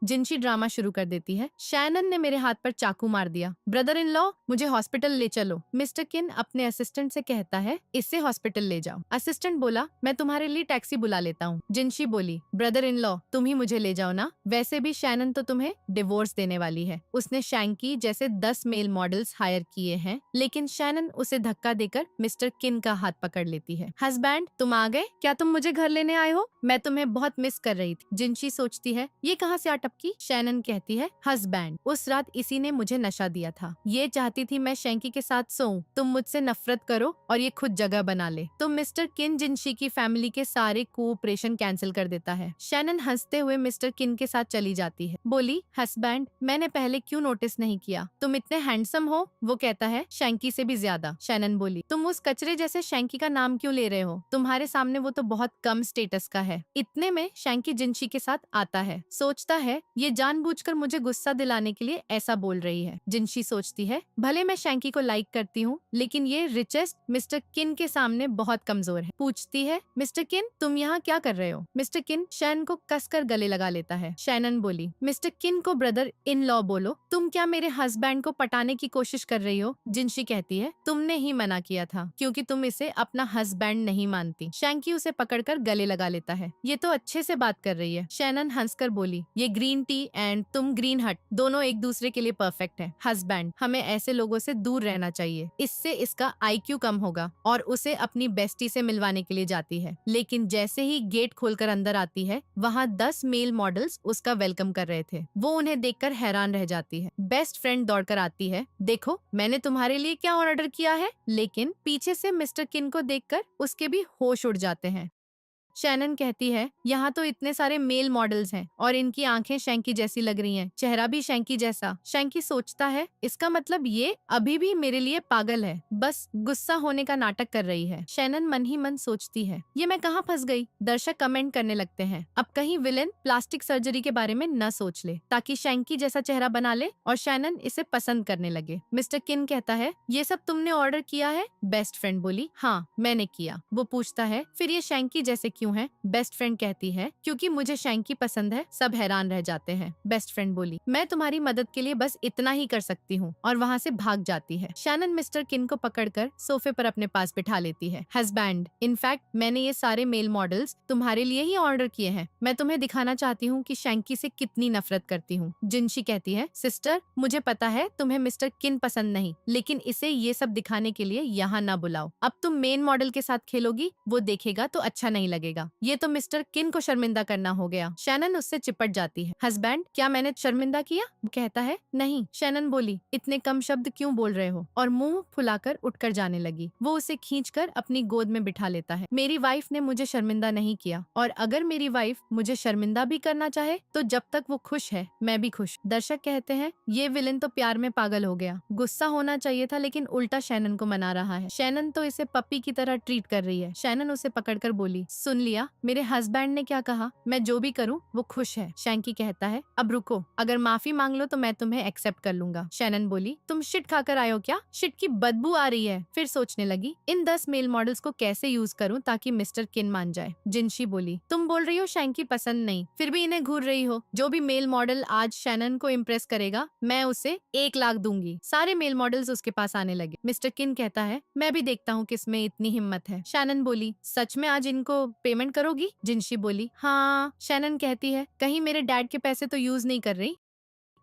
जिनशी ड्रामा शुरू कर देती है, शैनन ने मेरे हाथ पर चाकू मार दिया। ब्रदर इन लॉ, मुझे हॉस्पिटल ले चलो। मिस्टर किन अपने असिस्टेंट से कहता है, इससे हॉस्पिटल ले जाओ। असिस्टेंट बोला, मैं तुम्हारे लिए टैक्सी बुला लेता हूँ। जिनशी बोली, ब्रदर इन लॉ, तुम ही मुझे ले जाओ ना। वैसे भी शैनन तो तुम्हें डिवोर्स देने वाली है। उसने शैंकी जैसे 10 मेल मॉडल्स हायर किए हैं, लेकिन शैनन उसे धक्का देकर मिस्टर किन का हाथ पकड़ लेती है। हस्बैंड, तुम आ गए? क्या तुम मुझे घर लेने आए हो? मैं तुम्हें बहुत मिस कर रही थी। जिनशी सोचती है, ये कहाँ से अटपकी? शैनन कहती है, हस्बैंड, उस रात इसी ने मुझे नशा दिया था। ये चाहती थी मैं शैंकी के साथ सोऊं। तुम मुझसे नफरत करो और ये खुद जगह बना ले। तो मिस्टर किन जिनशी की फैमिली के सारे कोऑपरेशन कैंसिल कर देता है। शैनन हंसते हुए मिस्टर किन के साथ चली जाती है। बोली, हस्बैंड, मैंने पहले क्यों नोटिस नहीं किया? तुम इतने हैंडसम हो। वो कहता है, शैंकी से भी ज्यादा। शैनन बोली, तुम उस कचरे जैसे शैंकी का नाम क्यों ले रहे हो? तुम्हारे सामने वो तो बहुत कम स्टेटस का है। इतने में शैंकी जिनशी के साथ आता है। सोचता है ये जानबूझकर मुझे गुस्सा दिलाने के लिए ऐसा बोल रही है। जिनशी सोचती है, भले मैं शैंकी को लाइक करती हूँ, लेकिन ये रिचेस्ट मिस्टर किन के सामने बहुत कमजोर है। पूछती है, मिस्टर किन, तुम यहाँ क्या कर रहे हो? मिस्टर किन शैन को कसकर गले लगा लेता है। शैनन बोली, मिस्टर किन को ब्रदर इन लॉ बोलो। तुम क्या मेरे हस्बैंड को पटाने की कोशिश कर रही हो? जिनशी कहती है, तुमने ही मना किया था, क्योंकि तुम इसे अपना हस्बैंड नहीं मानती। शैंकी उसे पकड़कर गले लगा लेता है। ये तो अच्छे से बात कर रही है। शैनन हंसकर बोली, ये ग्रीन टी एंड तुम ग्रीन हट दोनों एक दूसरे के लिए परफेक्ट है। हस्बैंड, हमें ऐसे लोगों से दूर रहना चाहिए, इससे इसका IQ कम होगा। और उसे अपनी बेस्टी से मिलवाने के लिए जाती है, लेकिन जैसे ही गेट खोलकर अंदर आती है, वहाँ 10 मेल मॉडल्स उसका वेलकम कर रहे थे। वो उन्हें देखकर हैरान रह जाती है। बेस्ट फ्रेंड दौड़कर आती है, देखो मैंने तुम्हारे लिए क्या ऑर्डर किया है। लेकिन पीछे से मिस्टर किन को देखकर उसके भी होश उड़ जाते हैं। शैनन कहती है, यहाँ तो इतने सारे मेल मॉडल्स हैं और इनकी आंखें शैंकी जैसी लग रही हैं, चेहरा भी शैंकी जैसा। शैंकी सोचता है, इसका मतलब ये अभी भी मेरे लिए पागल है, बस गुस्सा होने का नाटक कर रही है। शैनन मन ही मन सोचती है, ये मैं कहाँ फंस गई। दर्शक कमेंट करने लगते हैं, अब कहीं विलेन प्लास्टिक सर्जरी के बारे में न सोच ले, ताकि शैंकी जैसा चेहरा बना ले और शैनन इसे पसंद करने लगे। मिस्टर किन कहता है, ये सब तुमने ऑर्डर किया है? बेस्ट फ्रेंड बोली, हाँ मैंने किया। वो पूछता है, फिर ये शैंकी जैसे क्यों है? बेस्ट फ्रेंड कहती है, क्योंकि मुझे शैंकी पसंद है। सब हैरान रह जाते हैं। बेस्ट फ्रेंड बोली, मैं तुम्हारी मदद के लिए बस इतना ही कर सकती हूँ, और वहाँ से भाग जाती है। शैनन मिस्टर किन को पकड़कर सोफे पर अपने पास बिठा लेती है। हस्बैंड, इनफैक्ट मैंने ये सारे मेल मॉडल्स तुम्हारे लिए ही ऑर्डर किए हैं। मैं तुम्हें दिखाना चाहती हूँ कि शैंकी से कितनी नफरत करती हूँ। जिनशी कहती है, सिस्टर मुझे पता है तुम्हें मिस्टर किन पसंद नहीं, लेकिन इसे ये सब दिखाने के लिए यहाँ न बुलाओ। अब तुम मेन मॉडल के साथ खेलोगी, वो देखेगा तो अच्छा नहीं लगेगा। ये तो मिस्टर किन को शर्मिंदा करना हो गया। शैनन उससे चिपट जाती है। हस्बैंड, क्या मैंने शर्मिंदा किया? वो कहता है, नहीं। शैनन बोली, इतने कम शब्द क्यों बोल रहे हो? और मुंह फुलाकर उठकर जाने लगी। वो उसे खींचकर अपनी गोद में बिठा लेता है। मेरी वाइफ ने मुझे शर्मिंदा नहीं किया, और अगर मेरी वाइफ मुझे शर्मिंदा भी करना चाहे तो जब तक वो खुश है मैं भी खुश। दर्शक कहते हैं, ये विलेन तो प्यार में पागल हो गया। गुस्सा होना चाहिए था, लेकिन उल्टा शैनन को मना रहा है। शैनन तो इसे पप्पी की तरह ट्रीट कर रही है। शैनन उसे पकड़कर बोली, सुन लिया मेरे हस्बैंड ने क्या कहा? मैं जो भी करूं वो खुश है। शैंकी कहता है, अब रुको, अगर माफी मांग लो तो मैं तुम्हें एक्सेप्ट कर लूंगा। शैनन बोली, तुम शिट खाकर आए हो क्या? शिट की बदबू आ रही है। फिर सोचने लगी, इन 10 मेल मॉडल्स को कैसे यूज करूं ताकि मिस्टर किन मान जाए। जिनशी बोली, तुम बोल रही हो शैंकी पसंद नहीं, फिर भी इन्हें घूर रही हो। जो भी मेल मॉडल आज शैनन को इम्प्रेस करेगा, मैं उसे 1 लाख दूंगी। सारे मेल मॉडल्स उसके पास आने लगे। मिस्टर किन कहता है, मैं भी देखता हूँ किसमें इतनी हिम्मत है। शैनन बोली, सच में आज इनको पेमेंट करोगी? जिनशी बोली, हाँ। शैनन कहती है, कहीं मेरे डैड के पैसे तो यूज नहीं कर रही?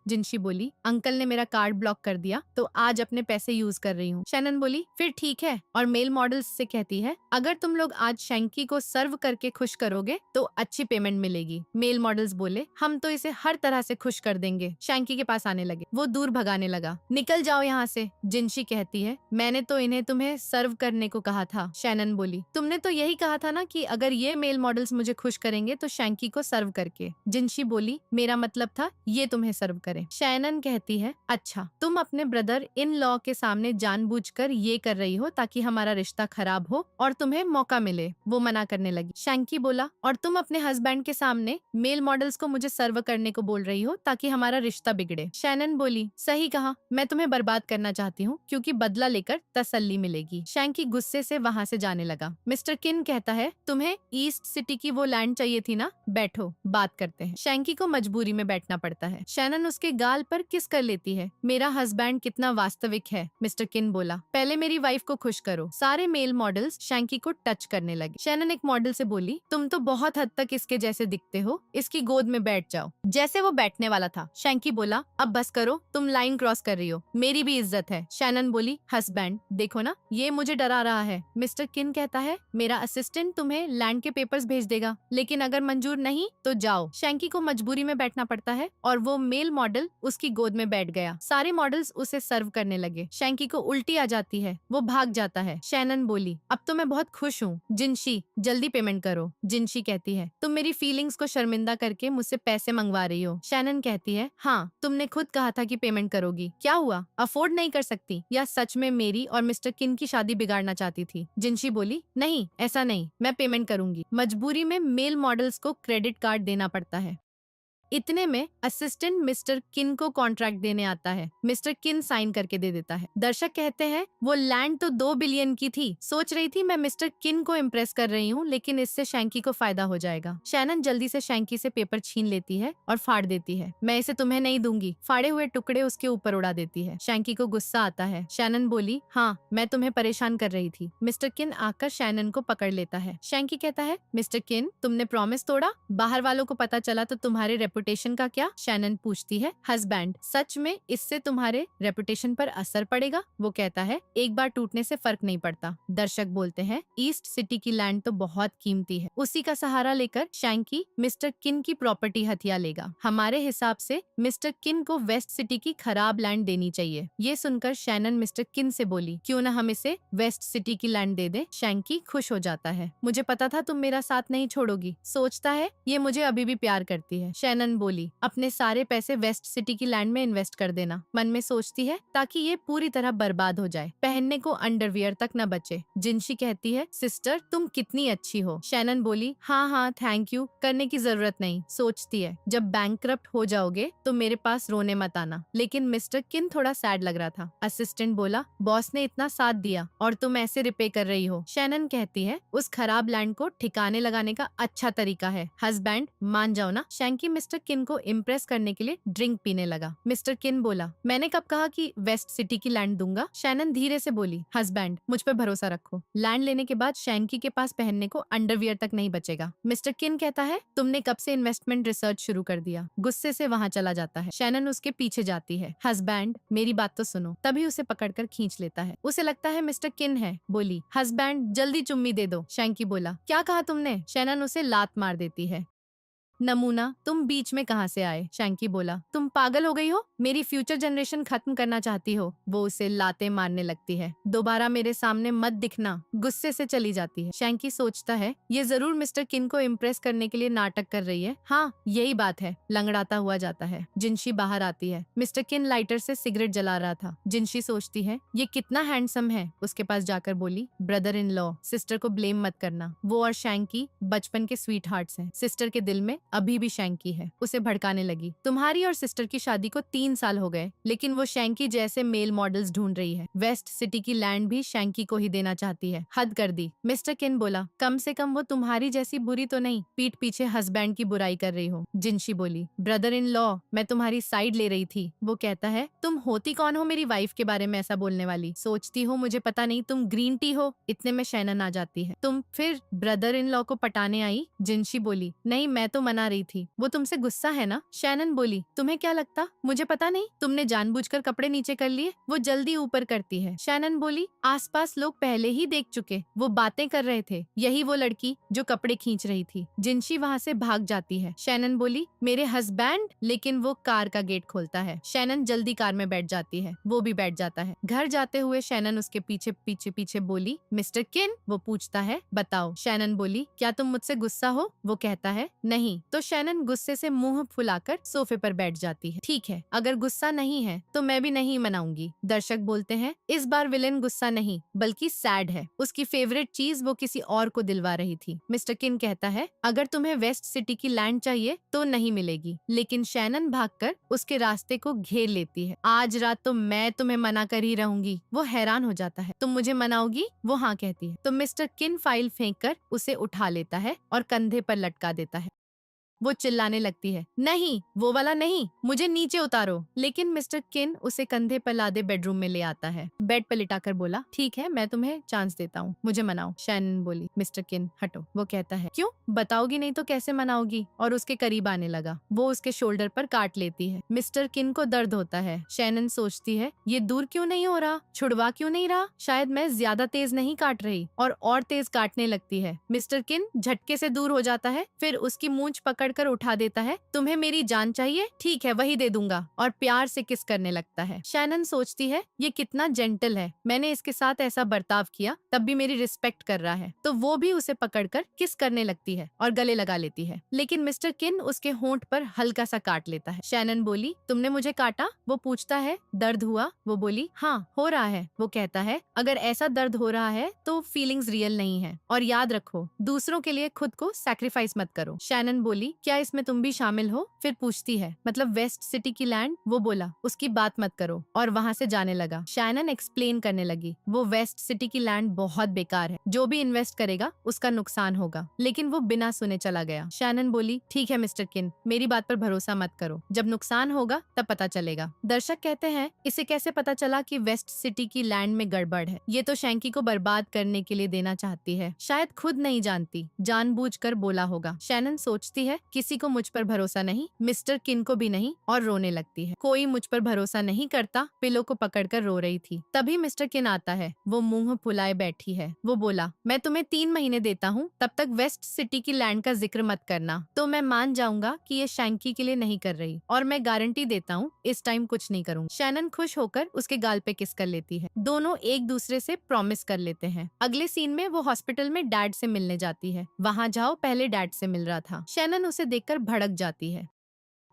जिनशी बोली, अंकल ने मेरा कार्ड ब्लॉक कर दिया तो आज अपने पैसे यूज कर रही हूँ। शैनन बोली, फिर ठीक है, और मेल मॉडल्स से कहती है, अगर तुम लोग आज शैंकी को सर्व करके खुश करोगे तो अच्छी पेमेंट मिलेगी। मेल मॉडल्स बोले, हम तो इसे हर तरह से खुश कर देंगे। शैंकी के पास आने लगे। वो दूर भगाने लगा। निकल जाओ यहाँ से। जिनशी कहती है, मैंने तो इन्हें तुम्हें सर्व करने को कहा था। शैनन बोली, तुमने तो यही कहा था ना कि अगर ये मेल मॉडल्स मुझे खुश करेंगे तो शैंकी को सर्व करके। जिनशी बोली, मेरा मतलब था ये तुम्हें सर्व करे। शैनन कहती है, अच्छा, तुम अपने ब्रदर इन लॉ के सामने जानबूझकर ये कर रही हो ताकि हमारा रिश्ता खराब हो और तुम्हें मौका मिले। वो मना करने लगी। शैंकी बोला, और तुम अपने हस्बैंड के सामने मेल मॉडल्स को मुझे सर्व करने को बोल रही हो ताकि हमारा रिश्ता बिगड़े। शैनन बोली, सही कहा, मैं तुम्हें बर्बाद करना चाहती हूँ क्योंकि बदला लेकर तसल्ली मिलेगी। शैंकी गुस्से से वहाँ से जाने लगा। मिस्टर किन कहता है, तुम्हें ईस्ट सिटी की वो लैंड चाहिए थी ना, बैठो, बात करते हैं। शैंकी को मजबूरी में बैठना पड़ता है। शैनन उसके गाल पर किस कर लेती है। मेरा हस्बैंड कितना वास्तविक है, मिस्टर किन बोला, पहले मेरी वाइफ को खुश करो। सारे मेल मॉडल्स शैंकी को टच करने लगे। शैनन एक मॉडल से बोली, तुम तो बहुत हद तक इसके जैसे दिखते हो, इसकी गोद में बैठ जाओ। जैसे वो बैठने वाला था, शैंकी बोला, अब बस करो, तुम लाइन क्रॉस कर रही हो, मेरी भी इज्जत है। शैनन बोली, हस्बैंड देखो ना, ये मुझे डरा रहा है। मिस्टर किन कहता है, मेरा असिस्टेंट तुम्हें लैंड के पेपर्स भेज देगा, लेकिन अगर मंजूर नहीं तो जाओ। शैंकी को मजबूरी में बैठना पड़ता है और वो मेल मॉडल उसकी गोद में बैठ गया। सारे मॉडल्स उसे सर्व करने लगे। शैंकी को उल्टी आ जाती है, वो भाग जाता है। शैनन बोली, अब तो मैं बहुत खुश हूँ। जिनशी, जल्दी पेमेंट करो। जिनशी कहती है, तुम मेरी फीलिंग्स को शर्मिंदा करके मुझसे पैसे मंगवा रही हो। शैनन कहती है, हाँ, तुमने खुद कहा था कि पेमेंट करोगी, क्या हुआ, अफोर्ड नहीं कर सकती, या सच में मेरी और मिस्टर किन की शादी बिगाड़ना चाहती थी? जिनशी बोली, नहीं, ऐसा नहीं, मैं पेमेंट करूंगी। मजबूरी में मेल मॉडल्स को क्रेडिट कार्ड देना पड़ता है। इतने में असिस्टेंट मिस्टर किन को कॉन्ट्रैक्ट देने आता है। मिस्टर किन साइन करके दे देता है। दर्शक कहते हैं, वो लैंड तो 2 बिलियन की थी। सोच रही थी मैं मिस्टर किन को इम्प्रेस कर रही हूँ, लेकिन इससे शैंकी को फायदा हो जाएगा। शैनन जल्दी से शैंकी से पेपर छीन लेती है और फाड़ देती है। मैं इसे तुम्हें नहीं दूंगी। फाड़े हुए टुकड़े उसके ऊपर उड़ा देती है। शैंकी को गुस्सा आता है। शैनन बोली, हाँ, मैं तुम्हें परेशान कर रही थी। मिस्टर किन आकर शैनन को पकड़ लेता है। शैंकी कहता है, मिस्टर किन, तुमने प्रॉमिस तोड़ा, बाहर वालों को पता चला तो तुम्हारे रेपुटेशन का क्या? शैनन पूछती है। हस्बैंड, सच में इससे तुम्हारे रेपुटेशन पर असर पड़ेगा? वो कहता है, एक बार टूटने से फर्क नहीं पड़ता। दर्शक बोलते हैं, ईस्ट सिटी की लैंड तो बहुत कीमती है, उसी का सहारा लेकर शैंकी मिस्टर किन की प्रॉपर्टी हथिया लेगा। हमारे हिसाब से मिस्टर किन को वेस्ट सिटी की खराब लैंड देनी चाहिए। ये सुनकर शैनन मिस्टर किन से बोली, क्यों ना हम इसे वेस्ट सिटी की लैंड दे दे। शैंकी खुश हो जाता है। मुझे पता था तुम मेरा साथ नहीं छोड़ोगी। सोचता है ये मुझे अभी भी प्यार करती है। शैनन बोली, अपने सारे पैसे वेस्ट सिटी की लैंड में इन्वेस्ट कर देना। मन में सोचती है, ताकि ये पूरी तरह बर्बाद हो जाए, पहनने को अंडरवियर तक न बचे। जिनशी कहती है, सिस्टर तुम कितनी अच्छी हो। शैनन बोली, हाँ हाँ, थैंक यू, करने की जरूरत नहीं। सोचती है, जब बैंकक्रप्ट हो जाओगे तो मेरे पास रोने मत आना। लेकिन मिस्टर किन थोड़ा सैड लग रहा था। असिस्टेंट बोला, बॉस ने इतना साथ दिया और तुम ऐसे रिपे कर रही हो। शैनन कहती है, उस खराब लैंड को ठिकाने लगाने का अच्छा तरीका है। हस्बैंड, मान जाओ ना। शैंकी मिस्टर किन को इम्प्रेस करने के लिए ड्रिंक पीने लगा। मिस्टर किन बोला, मैंने कब कहा कि वेस्ट सिटी की लैंड दूंगा? शैनन धीरे से बोली, हस्बैंड मुझ पे भरोसा रखो, लैंड लेने के बाद शैंकी के पास पहनने को अंडरवियर तक नहीं बचेगा। मिस्टर किन कहता है, तुमने कब से इन्वेस्टमेंट रिसर्च शुरू कर दिया? गुस्से से वहाँ चला जाता है। शैनन उसके पीछे जाती है। हस्बैंड मेरी बात तो सुनो। तभी उसे पकड़कर खींच लेता है। उसे लगता है मिस्टर किन है। बोली, हस्बैंड जल्दी चुम्मी दे दो। शैंकी बोला, क्या कहा तुमने? शैनन उसे लात मार देती है। नमूना, तुम बीच में कहाँ से आए? शैंकी बोला, तुम पागल हो गई हो? मेरी फ्यूचर जनरेशन खत्म करना चाहती हो? वो उसे लाते मारने लगती है। दोबारा मेरे सामने मत दिखना। गुस्से से चली जाती है। शैंकी सोचता है, ये जरूर मिस्टर किन को इम्प्रेस करने के लिए नाटक कर रही है। हाँ, यही बात है। लंगड़ाता हुआ जाता है। जिनशी बाहर आती है। मिस्टर किन लाइटर से सिगरेट जला रहा था। जिनशी सोचती है, ये कितना हैंडसम है। उसके पास जाकर बोली, ब्रदर इन लॉ, सिस्टर को ब्लेम मत करना। वो और शैंकी बचपन के स्वीट हार्ट्स हैं। सिस्टर के दिल में अभी भी शैंकी है। उसे भड़काने लगी, तुम्हारी और सिस्टर की शादी को 3 साल हो गए, लेकिन वो शैंकी जैसे मेल मॉडल्स ढूंढ रही है। वेस्ट सिटी की लैंड भी शैंकी को ही देना चाहती है। हद कर दी। मिस्टर किन बोला, कम से कम वो तुम्हारी जैसी बुरी तो नहीं, पीठ पीछे हस्बैंड की बुराई कर रही हो। जिनशी बोली, ब्रदर इन लॉ, मैं तुम्हारी साइड ले रही थी। वो कहता है, तुम होती कौन हो मेरी वाइफ के बारे में ऐसा बोलने वाली? सोचती हो मुझे पता नहीं तुम ग्रीन टी हो? इतने में शैनन आ जाती है। तुम फिर ब्रदर इन लॉ को पटाने आई? जिनशी बोली, नहीं, मैं तो मना बना रही थी। वो तुमसे गुस्सा है ना? शैनन बोली, तुम्हें क्या लगता मुझे पता नहीं? तुमने जानबूझकर कपड़े नीचे कर लिए। वो जल्दी ऊपर करती है। शैनन बोली, आसपास लोग पहले ही देख चुके, वो बातें कर रहे थे। यही वो लड़की जो कपड़े खींच रही थी। जिनशी वहाँ से भाग जाती है। शैनन बोली, मेरे हस्बैंड। लेकिन वो कार का गेट खोलता है। शैनन जल्दी कार में बैठ जाती है। वो भी बैठ जाता है। घर जाते हुए शैनन उसके पीछे पीछे पीछे बोली, मिस्टर किन? वो पूछता है, बताओ। शैनन बोली, क्या तुम मुझसे गुस्सा हो? वो कहता है, नहीं। तो शैनन गुस्से से मुंह फुलाकर सोफे पर बैठ जाती है। ठीक है, अगर गुस्सा नहीं है तो मैं भी नहीं मनाऊंगी। दर्शक बोलते हैं, इस बार विलेन गुस्सा नहीं बल्कि सैड है। उसकी फेवरेट चीज वो किसी और को दिलवा रही थी। मिस्टर किन कहता है, अगर तुम्हें वेस्ट सिटी की लैंड चाहिए तो नहीं मिलेगी। लेकिन शैनन भागकर उसके रास्ते को घेर लेती है। आज रात तो मैं तुम्हें मना कर ही रहूंगी। वो हैरान हो जाता है, तुम मुझे मनाओगी? वो हाँ कहती है। तो मिस्टर किन फाइल फेंककर उसे उठा लेता है और कंधे पर लटका देता है। वो चिल्लाने लगती है, नहीं, वो वाला नहीं, मुझे नीचे उतारो। लेकिन मिस्टर किन उसे कंधे पर लादे बेडरूम में ले आता है। बेड पर लिटाकर बोला, ठीक है, मैं तुम्हें चांस देता हूँ, मुझे मनाओ। शैनन बोली, मिस्टर किन हटो। वो कहता है, क्यों? बताओगी नहीं तो कैसे मनाओगी? और उसके करीब आने लगा। वो उसके शोल्डर पर काट लेती है। मिस्टर किन को दर्द होता है। शैनन सोचती है, ये दूर क्यों नहीं हो रहा? छुड़वा क्यों नहीं रहा? शायद मैं ज्यादा तेज नहीं काट रही। और तेज काटने लगती है। मिस्टर किन झटके से दूर हो जाता है। फिर उसकी मूंछ पकड़कर उठा देता है। तुम्हें मेरी जान चाहिए? ठीक है, वही दे दूंगा। और प्यार से किस करने लगता है। शैनन सोचती है, ये कितना जेंटल है। मैंने इसके साथ ऐसा बर्ताव किया तब भी मेरी रिस्पेक्ट कर रहा है। तो वो भी उसे पकड़कर किस करने लगती है और गले लगा लेती है। लेकिन मिस्टर किन उसके होंठ पर हल्का सा काट लेता है। शैनन बोली, तुमने मुझे काटा? वो पूछता है, दर्द हुआ? वो बोली, हाँ हो रहा है। वो कहता है, अगर ऐसा दर्द हो रहा है तो फीलिंग्स रियल नहीं है। और याद रखो, दूसरों के लिए खुद को सैक्रिफाइस मत करो। शैनन बोली, क्या इसमें तुम भी शामिल हो? फिर पूछती है, मतलब वेस्ट सिटी की लैंड? वो बोला, उसकी बात मत करो। और वहाँ से जाने लगा। शैनन एक्सप्लेन करने लगी, वो वेस्ट सिटी की लैंड बहुत बेकार है। जो भी इन्वेस्ट करेगा उसका नुकसान होगा। लेकिन वो बिना सुने चला गया। शैनन बोली, ठीक है मिस्टर किन, मेरी बात पर भरोसा मत करो। जब नुकसान होगा तब पता चलेगा। दर्शक कहते हैं, इसे कैसे पता चला कि वेस्ट सिटी की लैंड में गड़बड़ है? ये तो शैंकी को बर्बाद करने के लिए देना चाहती है। शायद खुद नहीं जानती, जानबूझकर बोला होगा। शैनन सोचती है, किसी को मुझ पर भरोसा नहीं, मिस्टर किन को भी नहीं, और रोने लगती है। कोई मुझ पर भरोसा नहीं करता। पिलो को पकड़कर रो रही थी। तभी मिस्टर किन आता है। वो मुंह फुलाए बैठी है। वो बोला, मैं तुम्हें 3 महीने देता हूँ, तब तक वेस्ट सिटी की लैंड का जिक्र मत करना। तो मैं मान जाऊंगा कि ये शैंकी के लिए नहीं कर रही, और मैं गारंटी देता हूँ इस टाइम कुछ नहीं करूँगी। शैनन खुश होकर उसके गाल पे किस कर लेती है। दोनों एक दूसरे से प्रॉमिस कर लेते हैं। अगले सीन में वो हॉस्पिटल में डैड से मिलने जाती है। वहाँ जाओ पहले डैड से मिल रहा था। शैनन उसे देखकर भड़क जाती है।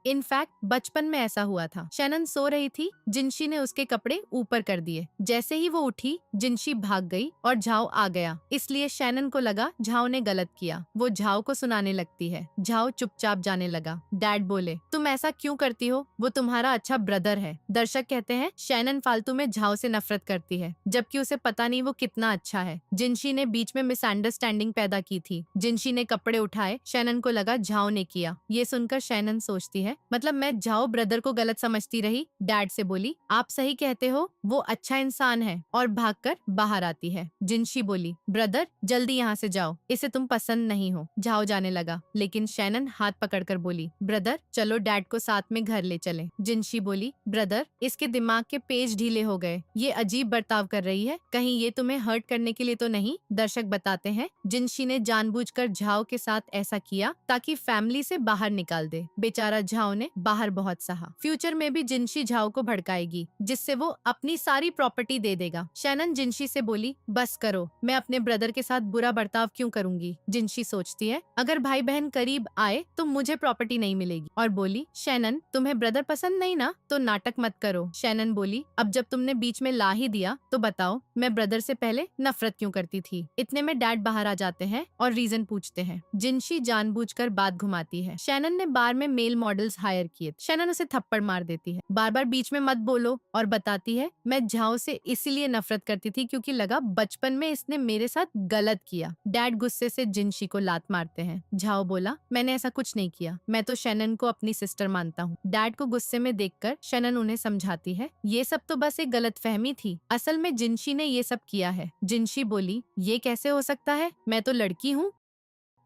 इनफैक्ट बचपन में ऐसा हुआ था। शैनन सो रही थी, जिनशी ने उसके कपड़े ऊपर कर दिए। जैसे ही वो उठी, जिनशी भाग गई और झाओ आ गया। इसलिए शैनन को लगा झाओ ने गलत किया। वो झाओ को सुनाने लगती है। झाओ चुपचाप जाने लगा। डैड बोले, तुम ऐसा क्यों करती हो? वो तुम्हारा अच्छा ब्रदर है। दर्शक कहते हैं, शैनन फालतू में झाओ से नफरत करती है, जबकि उसे पता नहीं वो कितना अच्छा है। जिनशी ने बीच में मिसअंडरस्टैंडिंग पैदा की थी। जिनशी ने कपड़े उठाए, शैनन को लगा झाओ ने किया। ये सुनकर शैनन सोचती है, मतलब मैं झाओ ब्रदर को गलत समझती रही। डैड से बोली, आप सही कहते हो, वो अच्छा इंसान है, और भागकर बाहर आती है। जिनशी बोली, ब्रदर जल्दी यहाँ से जाओ, इसे तुम पसंद नहीं हो। झाओ जाने लगा, लेकिन शैनन हाथ पकड़कर बोली, ब्रदर चलो डैड को साथ में घर ले चलें। जिनशी बोली, ब्रदर इसके दिमाग के पेज ढीले हो गए, ये अजीब बर्ताव कर रही है, कहीं ये तुम्हें हर्ट करने के लिए तो नहीं? दर्शक बताते हैं, जिनशी ने जानबूझकर झाओ के साथ ऐसा किया ताकि फैमिली से बाहर निकाल दे। बेचारा झाओ ने बाहर बहुत सहा। फ्यूचर में भी जिनशी झाओ को भड़काएगी, जिससे वो अपनी सारी प्रॉपर्टी दे देगा। शैनन जिनशी से बोली, बस करो, मैं अपने ब्रदर के साथ बुरा बर्ताव क्यों करूंगी? जिनशी सोचती है, अगर भाई बहन करीब आए तो मुझे प्रॉपर्टी नहीं मिलेगी। और बोली, शैनन तुम्हें ब्रदर पसंद नहीं ना, तो नाटक मत करो। शैनन बोली, अब जब तुमने बीच में ला ही दिया तो बताओ मैं ब्रदर से पहले नफरत क्यों करती थी? इतने में डैड बाहर आ जाते हैं और रीजन पूछते हैं। जिनशी जानबूझकर बात घुमाती है। शैनन ने बार में मेल मॉडल्स हायर किए। शैनन उसे थप्पड़ मार देती है। बार बार बीच में मत बोलो, और बताती है, मैं झाओ से इसीलिए नफरत करती थी क्योंकि लगा बचपन में इसने मेरे साथ गलत किया। डैड गुस्से से जिनशी को लात मारते हैं। झाओ बोला, मैंने ऐसा कुछ नहीं किया, मैं तो शैनन को अपनी सिस्टर मानता हूँ। डैड को गुस्से में देखकर शैनन उन्हें समझाती है, ये सब तो बस एक गलतफहमी थी, असल में जिनशी ने ये सब किया है। जिनशी बोली, ये कैसे हो सकता है, मैं तो लड़की हूँ।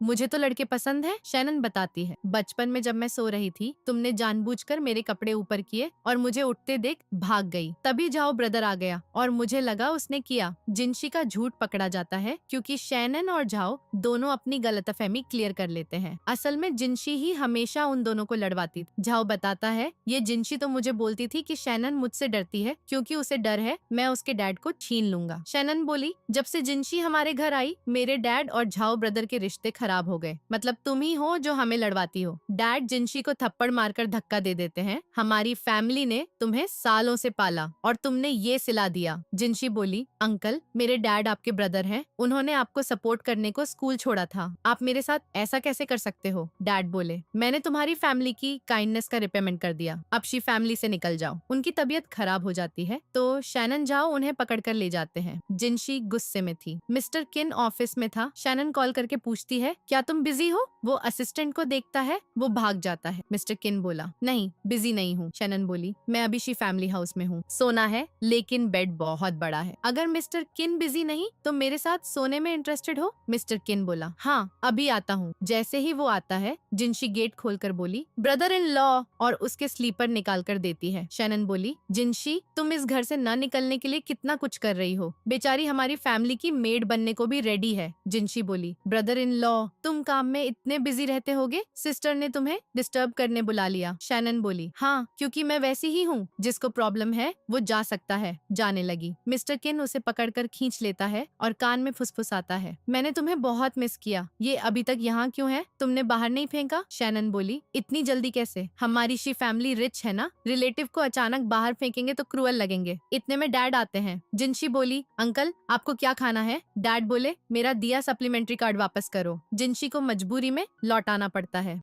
मुझे तो लड़के पसंद है, शैनन बताती है। बचपन में जब मैं सो रही थी, तुमने जानबूझकर मेरे कपड़े ऊपर किए और मुझे उठते देख भाग गई। तभी जाओ ब्रदर आ गया और मुझे लगा उसने किया। जिनशी का झूठ पकड़ा जाता है क्योंकि शैनन और जाओ दोनों अपनी गलतफहमी क्लियर कर लेते हैं। असल में जिनशी ही हमेशा उन दोनों को लड़वाती थी। जाओ बताता है, ये जिनशी तो मुझे बोलती थी कि शैनन मुझसे डरती है क्योंकि उसे डर है मैं उसके डैड को छीन लूंगा। शैनन बोली, जब से जिनशी हमारे घर आई मेरे डैड और झाओ ब्रदर के रिश्ते खराब हो गए। मतलब तुम ही हो जो हमें लड़वाती हो। डैड जिनशी को थप्पड़ मारकर धक्का दे देते हैं। हमारी फैमिली ने तुम्हें सालों से पाला और तुमने ये सिला दिया। जिनशी बोली, अंकल मेरे डैड आपके ब्रदर हैं, उन्होंने आपको सपोर्ट करने को स्कूल छोड़ा था, आप मेरे साथ ऐसा कैसे कर सकते हो। डैड बोले, मैंने तुम्हारी फैमिली की काइंडनेस का रिपेमेंट कर दिया, अब शी फैमिली से निकल जाओ। उनकी तबीयत खराब हो जाती है तो शैनन जाओ उन्हें पकड़ कर ले जाते हैं। जिनशी गुस्से में थी। मिस्टर किन ऑफिस में था। शैनन कॉल करके पूछती है, क्या तुम बिजी हो? वो असिस्टेंट को देखता है, वो भाग जाता है। मिस्टर किन बोला, नहीं बिजी नहीं हूँ। शैनन बोली, मैं अभी शी फैमिली हाउस में हूँ, सोना है लेकिन बेड बहुत बड़ा है। अगर मिस्टर किन बिजी नहीं तो मेरे साथ सोने में इंटरेस्टेड हो? मिस्टर किन बोला, हाँ अभी आता हूँ। जैसे ही वो आता है जिनशी गेट खोलकर बोली, ब्रदर इन लॉ, और उसके स्लीपर निकाल कर देती है। शैनन बोली, जिनशी तुम इस घर से न निकलने के लिए कितना कुछ कर रही हो, बेचारी हमारी फैमिली की मेड बनने को भी रेडी है। जिनशी बोली, ब्रदर इन लॉ तुम काम में इतने बिजी रहते होगे, सिस्टर ने तुम्हें डिस्टर्ब करने बुला लिया। शैनन बोली, हाँ क्योंकि मैं वैसी ही हूँ, जिसको प्रॉब्लम है वो जा सकता है। जाने लगी। मिस्टर किन उसे पकड़कर खींच लेता है और कान में फुसफुसाता है, मैंने तुम्हें बहुत मिस किया, ये अभी तक यहाँ क्यों है, तुमने बाहर नहीं फेंका? शैनन बोली, इतनी जल्दी कैसे, हमारी शी फैमिली रिच है ना, रिलेटिव को अचानक बाहर फेंकेंगे तो क्रूअल लगेंगे। इतने में डैड आते हैं। जिनशी बोली, अंकल आपको क्या खाना है? डैड बोले, मेरा दिया सप्लीमेंट्री कार्ड वापस करो। जिनशी को मजबूरी में लौटाना पड़ता है।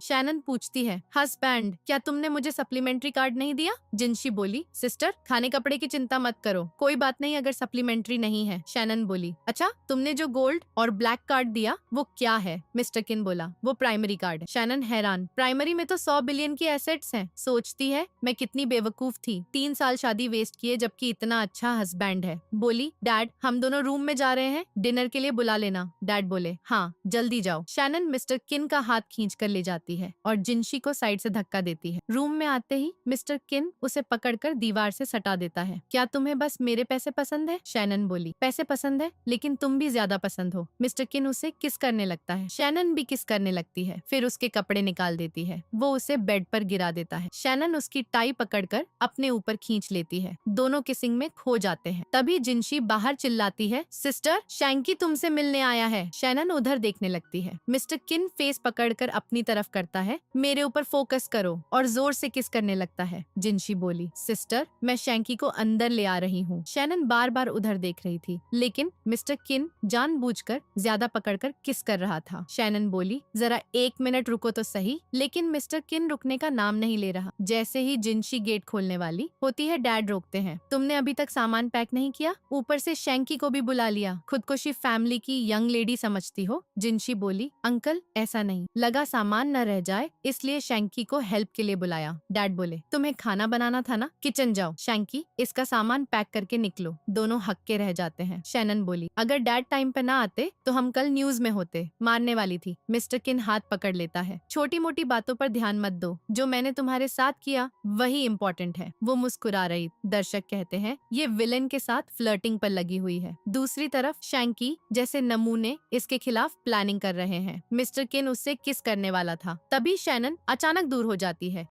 शैनन पूछती है, हस्बैंड क्या तुमने मुझे सप्लीमेंट्री कार्ड नहीं दिया? जिनशी बोली, सिस्टर खाने कपड़े की चिंता मत करो, कोई बात नहीं अगर सप्लीमेंट्री नहीं है। शैनन बोली, अच्छा तुमने जो गोल्ड और ब्लैक कार्ड दिया वो क्या है? मिस्टर किन बोला, वो प्राइमरी कार्ड है। शैनन हैरान, प्राइमरी में तो 100 बिलियन की एसेट्स हैं। सोचती है मैं कितनी बेवकूफ थी, 3 साल शादी वेस्ट किए जबकि इतना अच्छा हस्बैंड है। बोली, डैड हम दोनों रूम में जा रहे हैं, डिनर के लिए बुला लेना। डैड बोले, हाँ जल्दी जाओ। शैनन मिस्टर किन का हाथ खींच कर ले जाती है और जिनशी को साइड से धक्का देती है। रूम में आते ही मिस्टर किन उसे पकड़कर दीवार से सटा देता है। क्या तुम्हें बस मेरे पैसे पसंद है? शैनन बोली, पैसे पसंद है लेकिन तुम भी ज्यादा पसंद हो। मिस्टर किन उसे किस करने लगता है। शैनन भी किस करने लगती है, फिर उसके कपड़े निकाल देती है। वो उसे बेड पर गिरा देता है। शैनन उसकी टाई पकड़कर अपने ऊपर खींच लेती है। दोनों किसिंग में खो जाते हैं। तभी जिनशी बाहर चिल्लाती है, सिस्टर शैंकी तुमसे मिलने आया है। शैनन उधर देखने लगती है। मिस्टर किन फेस पकड़कर अपनी तरफ करता है, मेरे ऊपर फोकस करो, और जोर से किस करने लगता है। जिनशी बोली, सिस्टर मैं शैंकी को अंदर ले आ रही हूँ। शैनन बार बार उधर देख रही थी लेकिन मिस्टर किन जानबूझकर ज्यादा पकड़कर किस कर रहा था। शैनन बोली, जरा 1 मिनट रुको तो सही, लेकिन मिस्टर किन रुकने का नाम नहीं ले रहा। जैसे ही जिनशी गेट खोलने वाली होती है डैड रोकते हैं, तुमने अभी तक सामान पैक नहीं किया, ऊपर से शैंकी को भी बुला लिया, खुद को शी फैमिली की यंग लेडी समझती हो। जिनशी बोली, अंकल ऐसा नहीं, लगा सामान न रह जाए इसलिए शैंकी को हेल्प के लिए बुलाया। डैड बोले, तुम्हें खाना बनाना था ना, किचन जाओ। शैंकी इसका सामान पैक करके निकलो। दोनों हक्के रह जाते हैं। शैनन बोली, अगर डैड टाइम पे ना आते तो हम कल न्यूज में होते, मारने वाली थी। मिस्टर किन हाथ पकड़ लेता है, छोटी मोटी बातों पर ध्यान मत दो, जो मैंने तुम्हारे साथ किया वही इम्पोर्टेंट है। वो मुस्कुरा रही। दर्शक कहते हैं ये विलेन के साथ फ्लर्टिंग पर लगी हुई है। दूसरी तरफ शैंकी जैसे नमूने इसके खिलाफ प्लानिंग कर रहे हैं। मिस्टर किन उससे किस करने वाला था, तभी शैनन अचानक दूर हो जाती है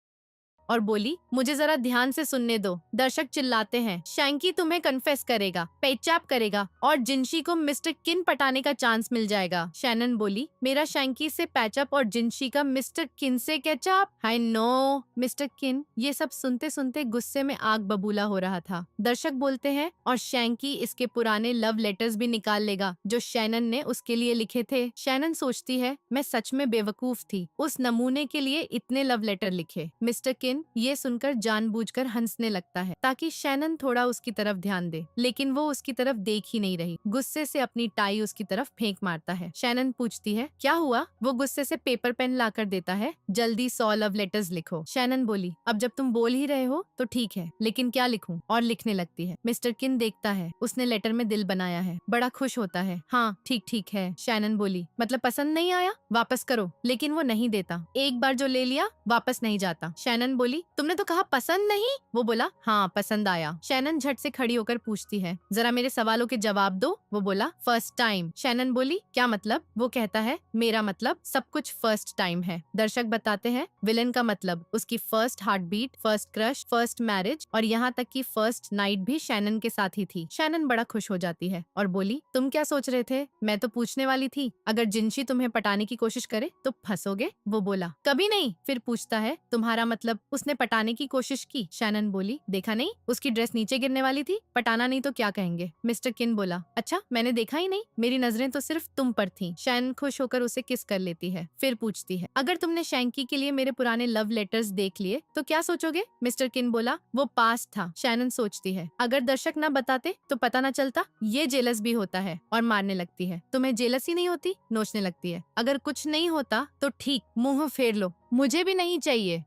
और बोली, मुझे जरा ध्यान से सुनने दो। दर्शक चिल्लाते हैं, शैंकी तुम्हें कन्फेस करेगा, पेचैप करेगा और जिनशी को मिस्टर किन पटाने का चांस मिल जाएगा। शैनन बोली, मेरा शैंकी से पैचअप और जिनशी का मिस्टर किन से कैचअप। I know. मिस्टर किन ये सब सुनते सुनते गुस्से में आग बबूला हो रहा था। दर्शक बोलते हैं, और शैंकी इसके पुराने लव लेटर्स भी निकाल लेगा जो शैनन ने उसके लिए लिखे थे। शैनन सोचती है, मैं सच में बेवकूफ थी, उस नमूने के लिए इतने लव लेटर लिखे। मिस्टर किन किन ये सुनकर जानबूझकर हंसने लगता है ताकि शैनन थोड़ा उसकी तरफ ध्यान दे, लेकिन वो उसकी तरफ देख ही नहीं रही। गुस्से से अपनी टाई उसकी तरफ फेंक मारता है। शैनन पूछती है क्या हुआ? वो गुस्से से पेपर पेन लाकर देता है। जल्दी 100 लव लेटर्स लिखो। शैनन बोली अब जब तुम बोल ही रहे हो तो ठीक है, लेकिन क्या लिखूं? और लिखने लगती है। मिस्टर किन देखता है, उसने लेटर में दिल बनाया है। बड़ा खुश होता है। हाँ ठीक है। शैनन बोली मतलब पसंद नहीं आया? वापस करो। लेकिन वो नहीं देता। एक बार जो ले लिया वापस नहीं जाता। शैनन बोली तुमने तो कहा पसंद नहीं। वो बोला हाँ पसंद आया। शैनन झट से खड़ी होकर पूछती है जरा मेरे सवालों के जवाब दो। वो बोला फर्स्ट टाइम। शैनन बोली क्या मतलब? वो कहता है मेरा मतलब सब कुछ फर्स्ट टाइम है। दर्शक बताते हैं विलन का मतलब उसकी first heart beat, first crush, first marriage और यहाँ तक की फर्स्ट नाइट भी शैनन के साथ ही थी। शैनन बड़ा खुश हो जाती है और बोली तुम क्या सोच रहे थे? मैं तो पूछने वाली थी अगर जिंशी तुम्हें पटाने की कोशिश करे तो फंसोगे? वो बोला कभी नहीं। फिर पूछता है तुम्हारा मतलब उसने पटाने की कोशिश की? शैनन बोली देखा नहीं, उसकी ड्रेस नीचे गिरने वाली थी। पटाना नहीं तो क्या कहेंगे? मिस्टर किन बोला अच्छा मैंने देखा ही नहीं, मेरी नजरें तो सिर्फ तुम पर थी। शैनन खुश होकर उसे किस कर लेती है। फिर पूछती है अगर तुमने शैंकी के लिए मेरे पुराने लव लेटर्स देख लिए तो क्या सोचोगे? मिस्टर किन बोला वो पास था। शैनन सोचती है अगर दर्शक न बताते तो पता न चलता। ये जेलस भी होता है और मारने लगती है। तुम्हें जेलसी नहीं होती? नोचने लगती है। अगर कुछ नहीं होता तो ठीक, मुंह फेर लो, मुझे भी नहीं चाहिए।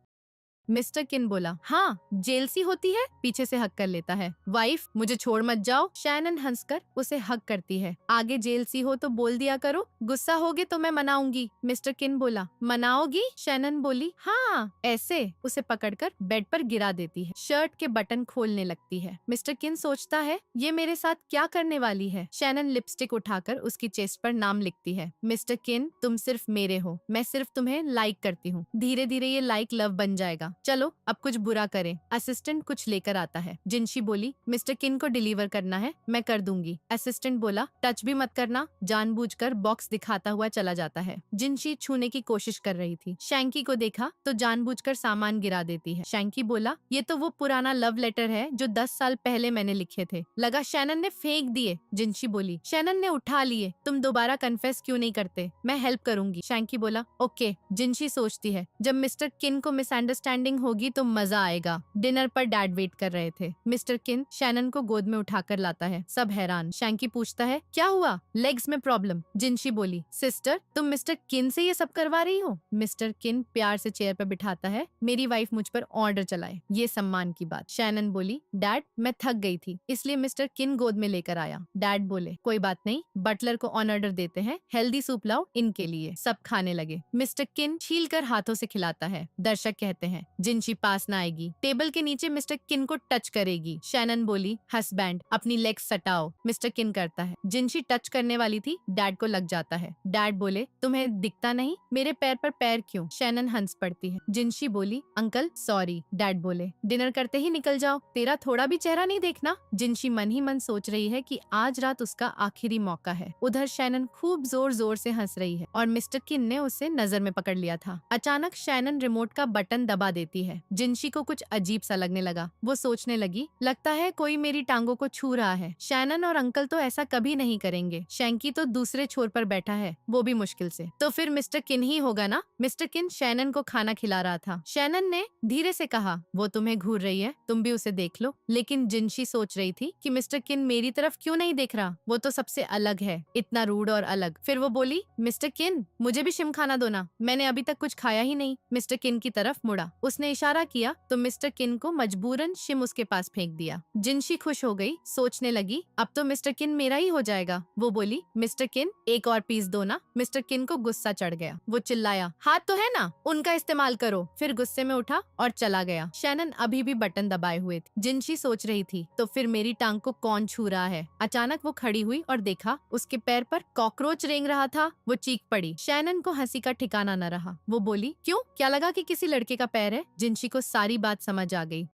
मिस्टर किन बोला हाँ जेलसी होती है। पीछे से हक कर लेता है। वाइफ मुझे छोड़ मत जाओ। शैनन हंसकर उसे हक करती है। आगे जेलसी हो तो बोल दिया करो, गुस्सा होगे तो मैं मनाऊंगी। मिस्टर किन बोला मनाओगी? शैनन बोली हाँ ऐसे। उसे पकड़कर बेड पर गिरा देती है। शर्ट के बटन खोलने लगती है। मिस्टर किन सोचता है ये मेरे साथ क्या करने वाली है। शैनन लिपस्टिक उठाकर उसकी चेस्ट पर नाम लिखती है। मिस्टर किन तुम सिर्फ मेरे हो, मैं सिर्फ तुम्हें लाइक करती हूँ। धीरे धीरे ये लाइक लव बन जाएगा। चलो अब कुछ बुरा करें। असिस्टेंट कुछ लेकर आता है। जिंशी बोली मिस्टर किन को डिलीवर करना है, मैं कर दूंगी। असिस्टेंट बोला टच भी मत करना। जानबूझकर बॉक्स दिखाता हुआ चला जाता है। जिंशी छूने की कोशिश कर रही थी। शैंकी को देखा तो जानबूझकर सामान गिरा देती है। शैंकी बोला ये तो वो पुराना लव लेटर है जो 10 साल पहले मैंने लिखे थे, लगा शैनन ने फेंक दिए। जिंशी बोली शैनन ने उठा लिए, तुम दोबारा कन्फेस क्यों नहीं करते? मैं हेल्प करूंगी। शैंकी बोला ओके। जिंशी सोचती है जब मिस्टर किन को मिसअंडरस्टैंडिंग होगी तो मजा आएगा। डिनर पर डैड वेट कर रहे थे। मिस्टर किन शैनन को गोद में उठाकर लाता है। सब हैरान। शैंकी पूछता है क्या हुआ? लेग्स में प्रॉब्लम। जिंशी बोली सिस्टर तुम मिस्टर किन से ये सब करवा रही हो? मिस्टर किन प्यार से चेयर पर बिठाता है। मेरी वाइफ मुझ पर ऑर्डर चलाए, ये सम्मान की बात। शैनन बोली डैड मैं थक गई थी इसलिए मिस्टर किन गोद में लेकर आया। डैड बोले कोई बात नहीं, बटलर को ऑन ऑर्डर देते हैं, हेल्दी सूप लाओ इनके लिए। सब खाने लगे। मिस्टर किन छील कर हाथों से खिलाता है। दर्शक कहते हैं जिंशी पास न आएगी, टेबल के नीचे मिस्टर किन को टच करेगी। शैनन बोली हस्बैंड अपनी लेग्स सटाओ। मिस्टर किन करता है। जिंशी टच करने वाली थी, डैड को लग जाता है। डैड बोले तुम्हें दिखता नहीं, मेरे पैर पर पैर क्यों? शैनन हंस पड़ती है। जिंशी बोली अंकल सॉरी। डैड बोले डिनर करते ही निकल जाओ, तेरा थोड़ा भी चेहरा नहीं देखना। जिंशी मन ही मन सोच रही है कि आज रात उसका आखिरी मौका है। उधर शैनन खूब जोर जोर से हंस रही है और मिस्टर किन ने उसे नजर में पकड़ लिया था। अचानक शैनन रिमोट का बटन दबा देती है। जिंशी को कुछ अजीब सा लगने लगा। वो सोचने लगी लगता है कोई मेरी टांगों को छू रहा है। शैनन और अंकल तो ऐसा कभी नहीं करेंगे। शैंकी तो दूसरे छोर पर बैठा है, वो भी मुश्किल से, तो फिर मिस्टर किन ही होगा ना। मिस्टर किन शैनन को खाना खिला रहा था। शैनन ने धीरे से कहा वो तुम्हें घूर रही है, तुम भी उसे देख लो। लेकिन जिंशी सोच रही थी कि मिस्टर किन मेरी तरफ क्यों नहीं देख रहा, वो तो सबसे अलग है, इतना रूड और अलग। फिर वो बोली मिस्टर किन मुझे भी शिम खाना दो ना, मैंने अभी तक कुछ खाया ही नहीं। मिस्टर किन की तरफ मुड़ा। उसने इशारा किया तो मिस्टर किन को मजबूरन शिम उसके पास फेंक दिया। जिंशी खुश हो गई, सोचने लगी अब तो मिस्टर किन मेरा ही हो जाएगा। वो बोली मिस्टर किन एक और पीस दो ना। मिस्टर किन को गुस्सा चढ़ गया। वो चिल्लाया हाथ तो है ना, उनका इस्तेमाल करो। फिर गुस्से में उठा और चला गया। शैनन अभी भी बटन दबाए हुए थे। जिंशी सोच रही थी तो फिर मेरी टांग को कौन छू रहा है। अचानक वो खड़ी हुई और देखा उसके पैर पर कॉकरोच रेंग रहा था। वो चीख पड़ी। शैनन को हंसी का ठिकाना न रहा। वो बोली क्यों, क्या लगा कि किसी लड़के का पैर है? जिंशी को सारी बात समझ आ गई।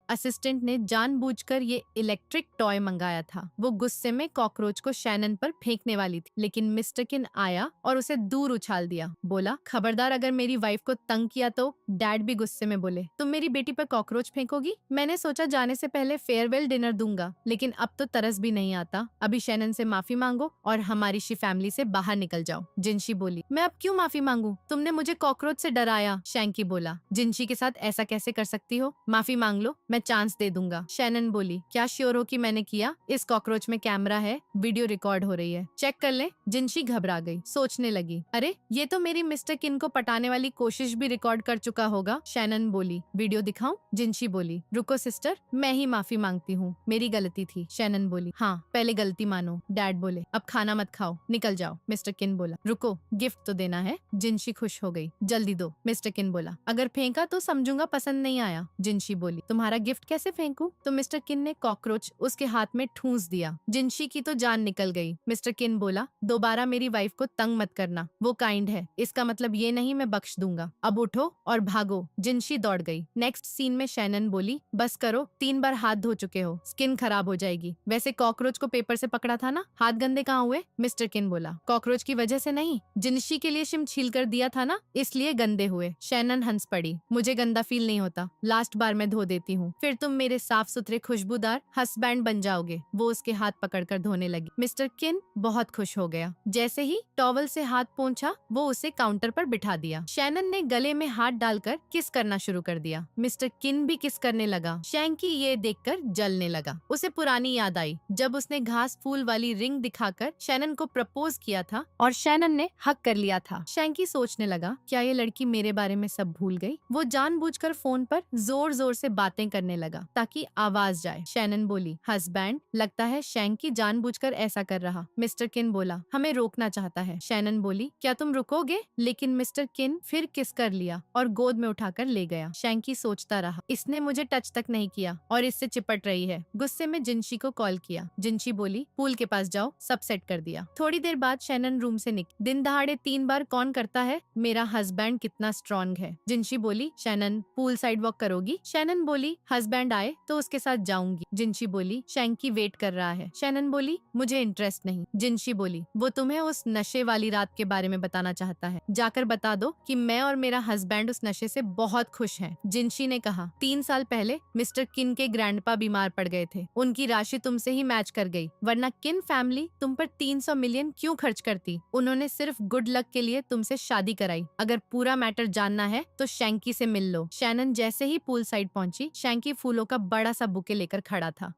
असिस्टेंट ने जानबूझकर ये इलेक्ट्रिक टॉय मंगाया था। वो गुस्से में कॉकरोच को शैनन पर फेंकने वाली थी, लेकिन मिस्टर किन आया और उसे दूर उछाल दिया। बोला, खबरदार अगर मेरी वाइफ को तंग किया तो। डैड भी गुस्से में बोले, तुम मेरी बेटी पर कॉकरोच फेंकोगी? मैंने सोचा जाने से पहले फेयरवेल डिनर दूंगा, लेकिन अब तो तरस भी नहीं आता। अभी शैनन से माफी मांगो और हमारी शी फैमिली से बाहर निकल जाओ। जिनशी बोली, मैं अब क्यों माफी मांगू? तुमने मुझे कॉकरोच से डराया। शैंकी बोला, जिनशी के साथ ऐसा कैसे कर सकती हो? माफी मांग लो, मैं चांस दे दूंगा। शैनन बोली, क्या श्योर हो कि मैंने किया? इस कॉकरोच में कैमरा है, वीडियो रिकॉर्ड हो रही है, चेक कर ले। जिनशी घबरा गई, सोचने लगी, अरे ये तो मेरी मिस्टर किन को पटाने वाली कोशिश भी रिकॉर्ड कर चुका होगा। शैनन बोली, वीडियो दिखाऊं? जिनशी बोली, रुको सिस्टर, मैं ही माफी मांगती हूँ, मेरी गलती थी। शैनन बोली, हाँ पहले गलती मानो। डैड बोले, अब खाना मत खाओ, निकल जाओ। मिस्टर किन बोला, रुको, गिफ्ट तो देना है। जिनशी खुश हो गई, जल्दी दो। मिस्टर किन बोला, अगर फेंका तो समझूंगा पसंद नहीं आया। जिनशी बोली, तुम्हारा गिफ्ट कैसे फेंकूं? तो मिस्टर किन ने कॉकरोच उसके हाथ में ठूंस दिया। जिनशी की तो जान निकल गई। मिस्टर किन बोला, दोबारा मेरी वाइफ को तंग मत करना, वो काइंड है, इसका मतलब ये नहीं मैं बख्श दूंगा। अब उठो और भागो। जिनशी दौड़ गई। नेक्स्ट सीन में शैनन बोली, बस करो, 3 बार हाथ धो चुके हो, स्किन खराब हो जाएगी। वैसे कॉकरोच को पेपर से पकड़ा था ना, हाथ गंदे कहाँ हुए? मिस्टर किन बोला, कॉकरोच की वजह से नहीं, जिनशी के लिए शिम छील कर दिया था ना, इसलिए गंदे हुए। शैनन हंस पड़ी, मुझे गंदा फील नहीं होता, लास्ट बार मैं धो देती हूँ, फिर तुम मेरे साफ सुथरे खुशबूदार हस्बैंड बन जाओगे। वो उसके हाथ पकड़कर धोने लगी। मिस्टर किन बहुत खुश हो गया। जैसे ही टॉवल से हाथ पोंछा, वो उसे काउंटर पर बिठा दिया। शैनन ने गले में हाथ डालकर किस करना शुरू कर दिया। मिस्टर किन भी किस करने लगा। शैंकी ये देखकर जलने लगा। उसे पुरानी याद आई, जब उसने घास फूल वाली रिंग दिखाकर शैनन को प्रपोज किया था और शैनन ने हक कर लिया था। शैंकी सोचने लगा, क्या ये लड़की मेरे बारे में सब भूल गई? वो जानबूझकर फोन पर जोर जोर से बातें करने लगा ताकि आवाज जाए। शैनन बोली, हस्बैंड, लगता है शैंकी जानबूझकर ऐसा कर रहा। मिस्टर किन बोला, हमें रोकना चाहता है। शैनन बोली, क्या तुम रुकोगे? लेकिन मिस्टर किन फिर किस कर लिया और गोद में उठाकर ले गया। शैंकी सोचता रहा, इसने मुझे टच तक नहीं किया और इससे चिपट रही है। गुस्से में जिनशी को कॉल किया। जिनशी बोली, पूल के पास जाओ, सब सेट कर दिया। थोड़ी देर बाद शैनन रूम से निकली। दिन दहाड़े 3 बार कौन करता है? मेरा हस्बैंड कितना स्ट्रॉन्ग है। जिनशी बोली, शैनन पूल साइड वॉक करोगी? शैनन बोली, हस्बैंड आए तो उसके साथ जाऊंगी। जिनशी बोली, शैंकी वेट कर रहा है। शैनन बोली, मुझे इंटरेस्ट नहीं। जिनशी बोली, वो तुम्हें उस नशे वाली रात के बारे में बताना चाहता है, जाकर बता दो कि मैं और मेरा हस्बैंड उस नशे से बहुत खुश हैं। जिनशी ने कहा, 3 साल पहले मिस्टर किन के ग्रैंडपा बीमार पड़ गए थे, उनकी राशि तुमसे ही मैच कर गई, वरना किन फैमिली तुम पर 300 मिलियन क्यों खर्च करती? उन्होंने सिर्फ गुड लक के लिए तुमसे शादी कराई। अगर पूरा मैटर जानना है तो शैंकी से मिल लो। शैनन जैसे ही पूल साइड पहुंची, शैंकी फूलों का बड़ा सा बुके लेकर खड़ा था।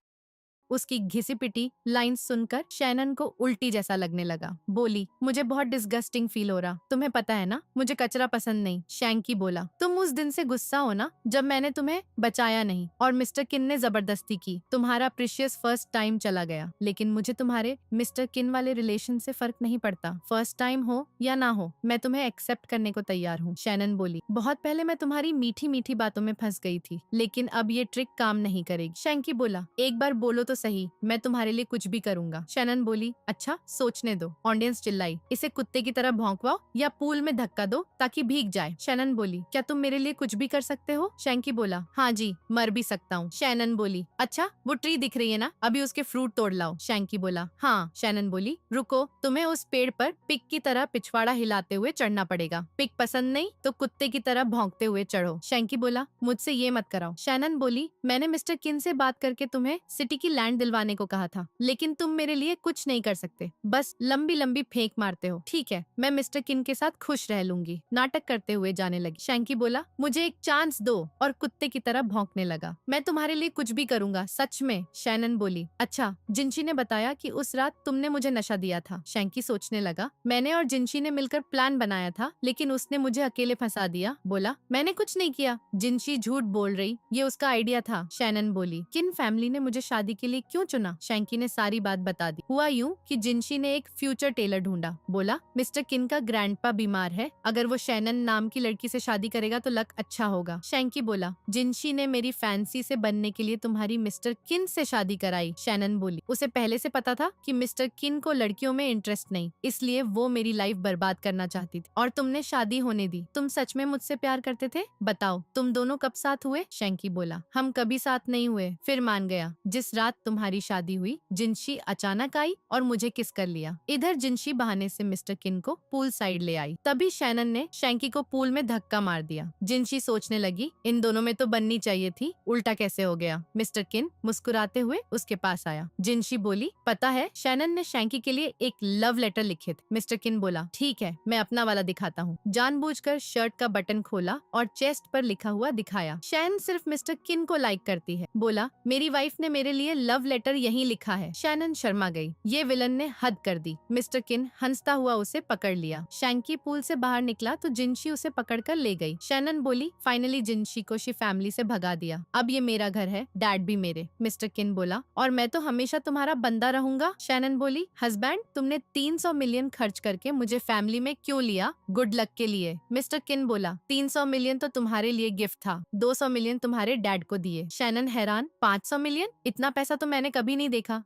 उसकी घिसी पिटी लाइन सुनकर शैनन को उल्टी जैसा लगने लगा। बोली, मुझे बहुत डिस्गस्टिंग फील हो रहा। तुम्हें पता है ना, मुझे कचरा पसंद नहीं। शैंकी बोला, तुम उस दिन से गुस्सा हो ना, जब मैंने तुम्हें बचाया नहीं और मिस्टर किन ने जबरदस्ती की। तुम्हारा प्रीशियस फर्स्ट टाइम चला गया, लेकिन मुझे तुम्हारे मिस्टर किन वाले रिलेशन से फर्क नहीं पड़ता। फर्स्ट टाइम हो या ना हो, मैं तुम्हें एक्सेप्ट करने को तैयार हूँ। शैनन बोली, बहुत पहले मैं तुम्हारी मीठी मीठी बातों में फंस गई थी, लेकिन अब ये ट्रिक काम नहीं करेगी। शैंकी बोला, एक बार बोलो तो सही, मैं तुम्हारे लिए कुछ भी करूंगा। शैनन बोली, अच्छा सोचने दो। ऑडियंस चिल्लाई, इसे कुत्ते की तरह भौंकवाओ या पूल में धक्का दो ताकि भीग जाए। शैनन बोली, क्या तुम मेरे लिए कुछ भी कर सकते हो? शैंकी बोला, हाँ जी, मर भी सकता हूँ। शैनन बोली, अच्छा वो ट्री दिख रही है ना, अभी उसके फ्रूट तोड़ लाओ। शैंकी बोला, हाँ। शैनन बोली, रुको, तुम्हें उस पेड़ पर पिग की तरह पिछवाड़ा हिलाते हुए चढ़ना पड़ेगा। पिग पसंद नहीं तो कुत्ते की तरह भौंकते हुए चढ़ो। शैंकी बोला, मुझसे ये मत कराओ। शैनन बोली, मैंने मिस्टर किन से बात करके तुम्हें सिटी की लैंड दिलवाने को कहा था, लेकिन तुम मेरे लिए कुछ नहीं कर सकते, बस लंबी लंबी फेंक मारते हो। ठीक है, मैं मिस्टर किन के साथ खुश रह लूंगी। नाटक करते हुए जाने लगी। शैंकी बोला, मुझे एक चांस दो, और कुत्ते की तरह भौंकने लगा। मैं तुम्हारे लिए कुछ भी करूंगा, सच में। शैनन बोली, अच्छा, जिनशी ने बताया कि उस रात तुमने मुझे नशा दिया था। शैंकी सोचने लगा, मैंने और जिनशी ने मिलकर प्लान बनाया था, लेकिन उसने मुझे अकेले फंसा दिया। बोला, मैंने कुछ नहीं किया। जिनशी झूठ बोल रही, ये उसका आइडिया था। शैनन बोली, किन फैमिली ने मुझे शादी के लिए लिए क्यों चुना? शैंकी ने सारी बात बता दी। हुआ यूं कि जिनशी ने एक फ्यूचर टेलर ढूंढा। बोला, मिस्टर किन का ग्रैंडपा बीमार है, अगर वो शैनन नाम की लड़की से शादी करेगा तो लक अच्छा होगा। शैंकी बोला, जिनशी ने मेरी फैंसी से बनने के लिए तुम्हारी मिस्टर किन से शादी कराई। शैनन बोली, उसे पहले से पता था कि मिस्टर किन को लड़कियों में इंटरेस्ट नहीं, इसलिए वो मेरी लाइफ बर्बाद करना चाहती थी और तुमने शादी होने दी। तुम सच में मुझसे प्यार करते थे? बताओ, तुम दोनों कब साथ हुए? शैंकी बोला, हम कभी साथ नहीं हुए। फिर मान गया जिस रात तुम्हारी शादी हुई, जिनशी अचानक आई और मुझे किस कर लिया। इधर जिनशी बहाने से मिस्टर किन को पूल साइड ले आई। तभी शैनन ने शैंकी को पूल में धक्का मार दिया। जिनशी सोचने लगी, इन दोनों में तो बननी चाहिए थी, उल्टा कैसे हो गया। मिस्टर किन मुस्कुराते हुए उसके पास आया। जिनशी बोली, पता है शैनन ने शैंकी के लिए एक लव लेटर लिखे थे। मिस्टर किन बोला, ठीक है, मैं अपना वाला दिखाता हूँ। जानबूझकर शर्ट का बटन खोला और चेस्ट पर लिखा हुआ दिखाया। शैनन सिर्फ मिस्टर किन को लाइक करती है। बोला, मेरी वाइफ ने मेरे लिए लव लेटर यहीं लिखा है। शैनन शर्मा गई। ये विलन ने हद कर दी। मिस्टर किन हंसता हुआ उसे पकड़ लिया। शैंकी पूल से बाहर निकला तो जिनशी उसे पकड़कर ले गई। शैनन बोली, फाइनली जिनशी को शी फैमिली से भगा दिया, अब ये मेरा घर है, डैड भी मेरे। मिस्टर किन बोला, और मैं तो हमेशा तुम्हारा बंदा रहूंगा। शैनन बोली, हस्बैंड, तुमने 300 मिलियन खर्च करके मुझे फैमिली में क्यों लिया? गुड लक के लिए। मिस्टर किन बोला, 300 मिलियन तो तुम्हारे लिए गिफ्ट था, 200 मिलियन तुम्हारे डैड को दिए। शैनन हैरान, 500 मिलियन? इतना पैसा तो मैंने कभी नहीं देखा।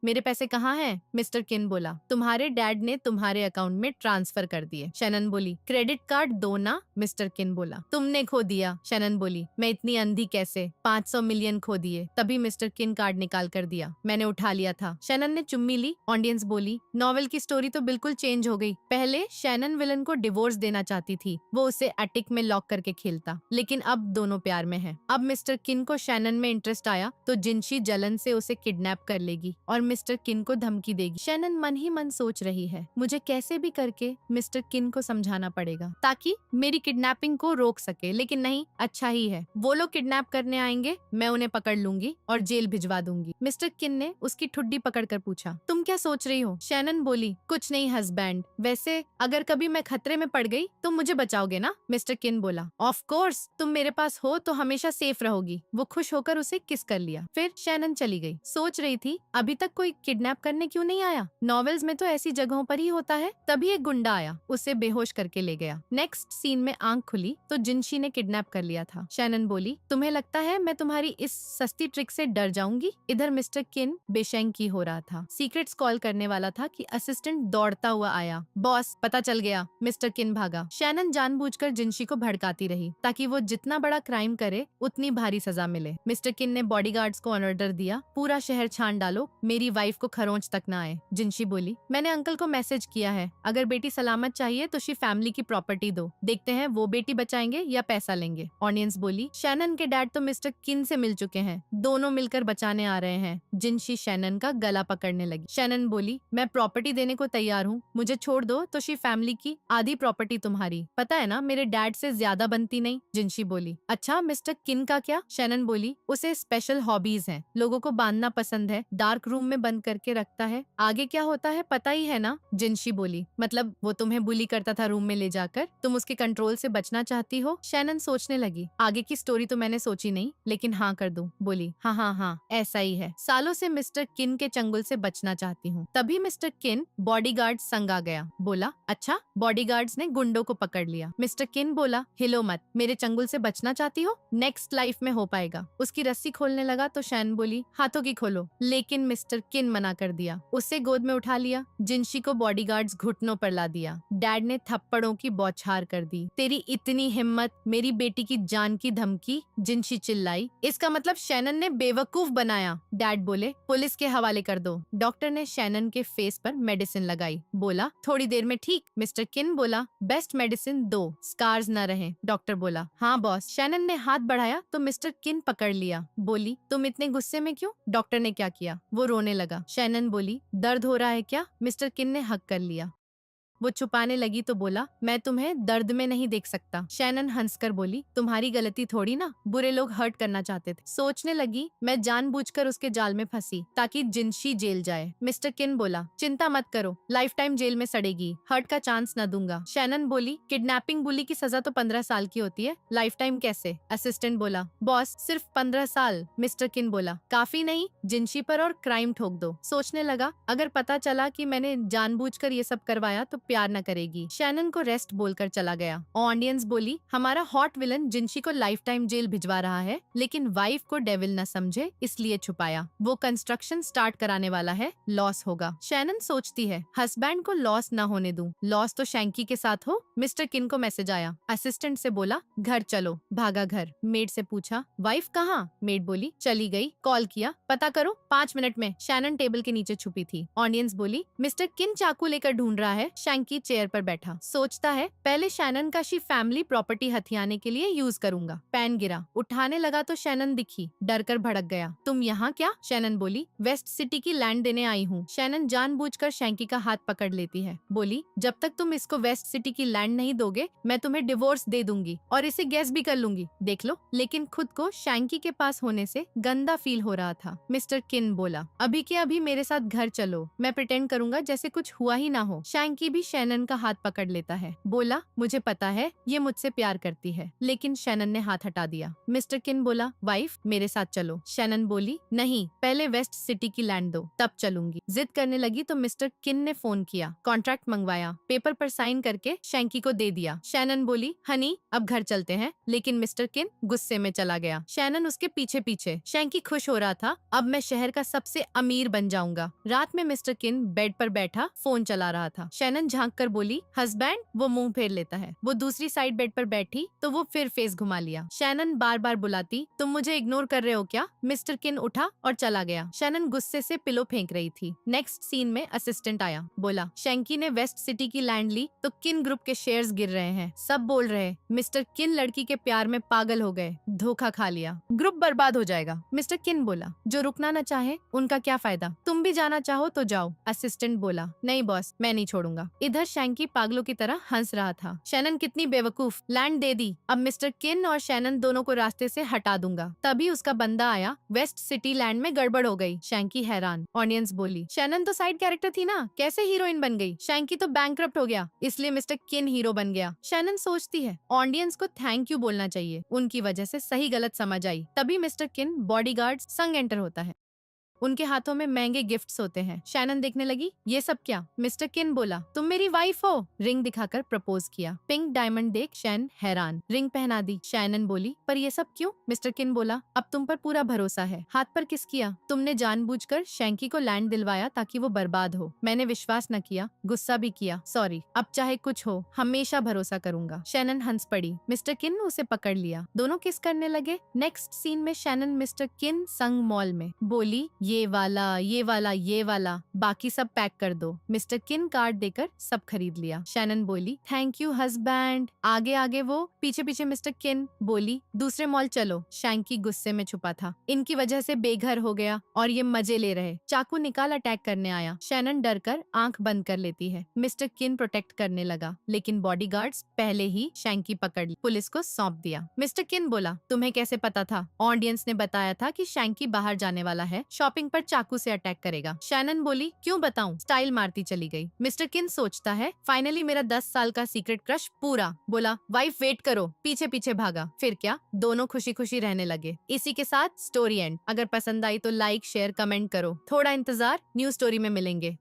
मेरे पैसे कहाँ हैं? मिस्टर किन बोला, तुम्हारे डैड ने तुम्हारे अकाउंट में ट्रांसफर कर दिए। शैनन बोली, क्रेडिट कार्ड दो ना। मिस्टर किन बोला, तुमने खो दिया। शैनन बोली, मैं इतनी अंधी कैसे? 500 मिलियन खो दिए। तभी मिस्टर किन कार्ड निकाल कर दिया, मैंने उठा लिया था। शैनन ने चुम्मी ली। ऑडियंस बोली, नॉवेल की स्टोरी तो बिल्कुल चेंज हो गई। पहले शैनन विलन को डिवोर्स देना चाहती थी, वो उसे एटिक में लॉक करके खेलता, लेकिन अब दोनों प्यार में हैं। अब मिस्टर किन को शैनन में इंटरेस्ट आया तो जिनशी जलन से उसे किडनैप कर लेगी और मिस्टर किन को धमकी देगी। शैनन मन ही मन सोच रही है, मुझे कैसे भी करके मिस्टर किन को समझाना पड़ेगा ताकि मेरी किडनैपिंग को रोक सके, लेकिन नहीं, अच्छा ही है, वो लोग किडनैप करने आएंगे, मैं उन्हें पकड़ लूंगी और जेल भिजवा दूंगी। मिस्टर किन ने उसकी ठुड्डी पकड़कर पूछा, तुम क्या सोच रही हो? शैनन बोली, कुछ नहीं हस्बैंड, वैसे अगर कभी मैं खतरे में पड़ गई तो मुझे बचाओगे ना? मिस्टर किन बोला, ऑफ कोर्स, तुम मेरे पास हो तो हमेशा सेफ रहोगी। वो खुश होकर उसे किस कर लिया। फिर शैनन चली गई। सोच रही थी, अभी तक कोई किडनैप करने क्यों नहीं आया? नॉवेल्स में तो ऐसी जगहों पर ही होता है। तभी एक गुंडा आया, उसे बेहोश करके ले गया। नेक्स्ट सीन में आंख खुली तो जिनशी ने किडनैप कर लिया था। शैनन बोली, तुम्हें लगता है मैं तुम्हारी इस सस्ती ट्रिक से डर जाऊंगी? इधर मिस्टर किन बेशंकी हो रहा था। सीक्रेट्स कॉल करने वाला था कि असिस्टेंट दौड़ता हुआ आया। बॉस, पता चल गया। मिस्टर किन भागा। शैनन जानबूझकर जिनशी को भड़काती रही ताकि वो जितना बड़ा क्राइम करे उतनी भारी सजा मिले। मिस्टर किन ने बॉडीगार्ड्स को ऑर्डर दिया, पूरा शहर छान डालो, मेरी वाइफ को खरोंच तक ना आए। जिनशी बोली, मैंने अंकल को मैसेज किया है, अगर बेटी सलामत चाहिए तो शी फैमिली की प्रॉपर्टी दो, देखते हैं वो बेटी बचाएंगे या पैसा लेंगे। ऑडियंस बोली, शैनन के डैड तो मिस्टर किन से मिल चुके हैं, दोनों मिलकर बचाने आ रहे हैं। जिनशी शैनन का गला पकड़ने लगी। शैनन बोली, मैं प्रॉपर्टी देने को तैयार हूँ, मुझे छोड़ दो तो शी फैमिली की आधी प्रॉपर्टी तुम्हारी, पता है ना मेरे डैड से ज्यादा बनती नहीं। जिनशी बोली, अच्छा मिस्टर किन का क्या? शैनन बोली, उसे स्पेशल हॉबीज हैं, लोगों को बांधना पसंद है, डार्क रूम में बंद करके रखता है, आगे क्या होता है पता ही है ना? जिनशी बोली, मतलब वो तुम्हें बुली करता था रूम में ले जाकर, तुम उसके कंट्रोल से बचना चाहती हो? शैनन सोचने लगी, आगे की स्टोरी तो मैंने सोची नहीं, लेकिन हाँ कर दूं। बोली, हाँ हाँ हाँ, ऐसा ही है, सालों से मिस्टर किन के चंगुल से बचना चाहती हूँ। तभी मिस्टर किन बॉडीगार्ड संग आ गया। बोला, अच्छा? बॉडीगार्ड्स ने गुंडों को पकड़ लिया। मिस्टर किन बोला, हिलो मत, मेरे चंगुल से बचना चाहती हो? नेक्स्ट लाइफ में हो पाएगा। उसकी रस्सी खोलने लगा तो शैनन बोली, हाथों की खोलो, लेकिन मिस्टर किन मना कर दिया। उसे गोद में उठा लिया। जिनशी को बॉडीगार्ड्स घुटनों पर ला दिया। डैड ने थप्पड़ों की बौछार कर दी। तेरी इतनी हिम्मत, मेरी बेटी की जान की धमकी? जिनशी चिल्लाई, इसका मतलब शैनन ने बेवकूफ बनाया। डैड बोले, पुलिस के हवाले कर दो। डॉक्टर ने शैनन के फेस पर मेडिसिन लगाई। बोला, थोड़ी देर में ठीक। मिस्टर किन बोला, बेस्ट मेडिसिन दो, स्कार्स न रहे। डॉक्टर बोला, हाँ बॉस। शैनन ने हाथ बढ़ाया तो मिस्टर किन पकड़ लिया। बोली, तुम इतने गुस्से में क्यों? डॉक्टर ने क्या किया? वो रोने लगा। शैनन बोली, दर्द हो रहा है क्या? मिस्टर किन ने हक कर लिया। वो छुपाने लगी तो बोला, मैं तुम्हें दर्द में नहीं देख सकता। शैनन हंसकर बोली, तुम्हारी गलती थोड़ी ना, बुरे लोग हर्ट करना चाहते थे। सोचने लगी, मैं जानबूझकर उसके जाल में फंसी ताकि जिंशी जेल जाए। मिस्टर किन बोला, चिंता मत करो, लाइफ टाइम जेल में सड़ेगी, हर्ट का चांस न दूंगा। शैनन बोली, किडनैपिंग बुली की सजा तो 15 साल की होती है, लाइफ टाइम कैसे? असिस्टेंट बोला, बॉस सिर्फ 15 साल। मिस्टर किन बोला, काफी नहीं, जिंशी पर और क्राइम ठोक दो। सोचने लगा, अगर पता चला कि मैंने जानबूझकर ये सब करवाया तो प्यार न करेगी। शैनन को रेस्ट बोलकर चला गया। ऑडियंस बोली, हमारा हॉट विलन जिंशी को लाइफ टाइम जेल भिजवा रहा है, लेकिन वाइफ को डेविल न समझे इसलिए छुपाया। वो कंस्ट्रक्शन स्टार्ट कराने वाला है, लॉस होगा। शैनन सोचती है, हस्बैंड को लॉस न होने दूं, लॉस तो शैंकी के साथ हो। मिस्टर किन को मैसेज आया। असिस्टेंट से बोला, घर चलो। भागा घर। मेड से पूछा, वाइफ कहाँ? मेड बोली, चली गई। कॉल किया, पता करो 5 मिनट में। शैनन टेबल के नीचे छुपी थी। ऑडियंस बोली, मिस्टर किन चाकू लेकर ढूंढ रहा है। शैंकी चेयर पर बैठा सोचता है, पहले शैनन का शी फैमिली प्रॉपर्टी हथियाने के लिए यूज करूंगा। पैन गिरा, उठाने लगा तो शैनन दिखी, डर कर भड़क गया। तुम यहाँ क्या? शैनन बोली, वेस्ट सिटी की लैंड देने आई हूँ। शैनन जानबूझकर शैंकी का हाथ पकड़ लेती है। बोली, जब तक तुम इसको वेस्ट सिटी की लैंड नहीं दोगे, मैं तुम्हें डिवोर्स दे दूंगी और इसे गैस भी कर लूंगी, देख लो। लेकिन खुद को शैंकी के पास होने से गंदा फील हो रहा था। मिस्टर किन बोला, अभी के अभी मेरे साथ घर चलो, मैं प्रिटेंड करूंगा जैसे कुछ हुआ ही ना हो। शैंकी भी शैनन का हाथ पकड़ लेता है। बोला, मुझे पता है ये मुझसे प्यार करती है। लेकिन शैनन ने हाथ हटा दिया। मिस्टर किन बोला, वाइफ मेरे साथ चलो। शैनन बोली, नहीं, पहले वेस्ट सिटी की लैंड दो, तब चलूंगी। जिद करने लगी तो मिस्टर किन ने फोन किया, कॉन्ट्रैक्ट मंगवाया, पेपर पर साइन करके शैंकी को दे दिया। शैनन बोली, हनी अब घर चलते हैं। लेकिन मिस्टर किन गुस्से में चला गया। शैनन उसके पीछे पीछे। शैंकी खुश हो रहा था, अब मैं शहर का सबसे अमीर बन जाऊंगा। रात में मिस्टर किन बेड पर बैठा फोन चला रहा था। शैनन झांक कर बोली, हस्बैंड। वो मुंह फेर लेता है। वो दूसरी साइड बेड पर बैठी तो वो फिर फेस घुमा लिया। शैनन बार बार बुलाती, तुम मुझे इग्नोर कर रहे हो क्या? मिस्टर किन उठा और चला गया। शैनन गुस्से से पिलो फेंक रही थी। नेक्स्ट सीन में असिस्टेंट आया। बोला, शैंकी ने वेस्ट सिटी की लैंड ली तो किन ग्रुप के शेयर्स गिर रहे हैं। सब बोल रहे मिस्टर किन लड़की के प्यार में पागल हो गए, धोखा खा लिया, ग्रुप बर्बाद हो जाएगा। मिस्टर किन बोला, जो रुकना न चाहे उनका क्या फायदा, तुम भी जाना चाहो तो जाओ। असिस्टेंट बोला, नहीं बॉस, मैं नहीं छोड़ूंगा। इधर शैंकी पागलों की तरह हंस रहा था। शैनन कितनी बेवकूफ, लैंड दे दी, अब मिस्टर किन और शैनन दोनों को रास्ते से हटा दूंगा। तभी उसका बंदा आया, वेस्ट सिटी लैंड में गड़बड़ हो गई। शैंकी हैरान। ऑडियंस बोली, शैनन तो साइड कैरेक्टर थी ना, कैसे हीरोइन बन गई? शैंकी तो बैंकरप्ट हो गया, इसलिए मिस्टर किन हीरो बन गया। शैनन सोचती है, ऑडियंस को थैंक यू बोलना चाहिए, उनकी वजह से सही गलत समझ आई। तभी मिस्टर किन बॉडीगार्ड संग एंटर होता है। उनके हाथों में महंगे गिफ्ट्स होते हैं। शैनन देखने लगी, ये सब क्या? मिस्टर किन बोला, तुम मेरी वाइफ हो। रिंग दिखाकर प्रपोज किया। पिंक डायमंड देख शैन हैरान। रिंग पहना दी। शैनन बोली, पर ये सब क्यों? मिस्टर किन बोला, अब तुम पर पूरा भरोसा है। हाथ पर किस किया? तुमने जानबूझकर शैंकी को लैंड दिलवाया ताकि वो बर्बाद हो। मैंने विश्वास न किया, गुस्सा भी किया, सॉरी। अब चाहे कुछ हो, हमेशा भरोसा करूंगा। शैनन हंस पड़ी। मिस्टर किन उसे पकड़ लिया। दोनों किस करने लगे। नेक्स्ट सीन में शैनन मिस्टर किन संग मॉल में। बोली, ये वाला, ये वाला, ये वाला, बाकी सब पैक कर दो। मिस्टर किन कार्ड देकर सब खरीद लिया। शैनन बोली, थैंक यू हस्बैंड। आगे आगे वो, पीछे पीछे मिस्टर किन। बोली, दूसरे मॉल चलो। शैंकी गुस्से में छुपा था, इनकी वजह से बेघर हो गया और ये मजे ले रहे। चाकू निकाल अटैक करने आया। शैनन डर कर आंख बंद कर लेती है। मिस्टर किन प्रोटेक्ट करने लगा, लेकिन बॉडीगार्ड्स पहले ही शैंकी पकड़ ली, पुलिस को सौंप दिया। मिस्टर किन बोला, तुम्हें कैसे पता था? ऑडियंस ने बताया था कि शैंकी बाहर जाने वाला है, शॉपिंग पर चाकू से अटैक करेगा। शैनन बोली, क्यों बताऊं? स्टाइल मारती चली गई। मिस्टर किन सोचता है, फाइनली मेरा 10 साल का सीक्रेट क्रश पूरा। बोला, वाइफ वेट करो। पीछे पीछे भागा। फिर क्या, दोनों खुशी खुशी रहने लगे। इसी के साथ स्टोरी एंड। अगर पसंद आई तो लाइक, शेयर, कमेंट करो। थोड़ा इंतजार, न्यू स्टोरी में मिलेंगे।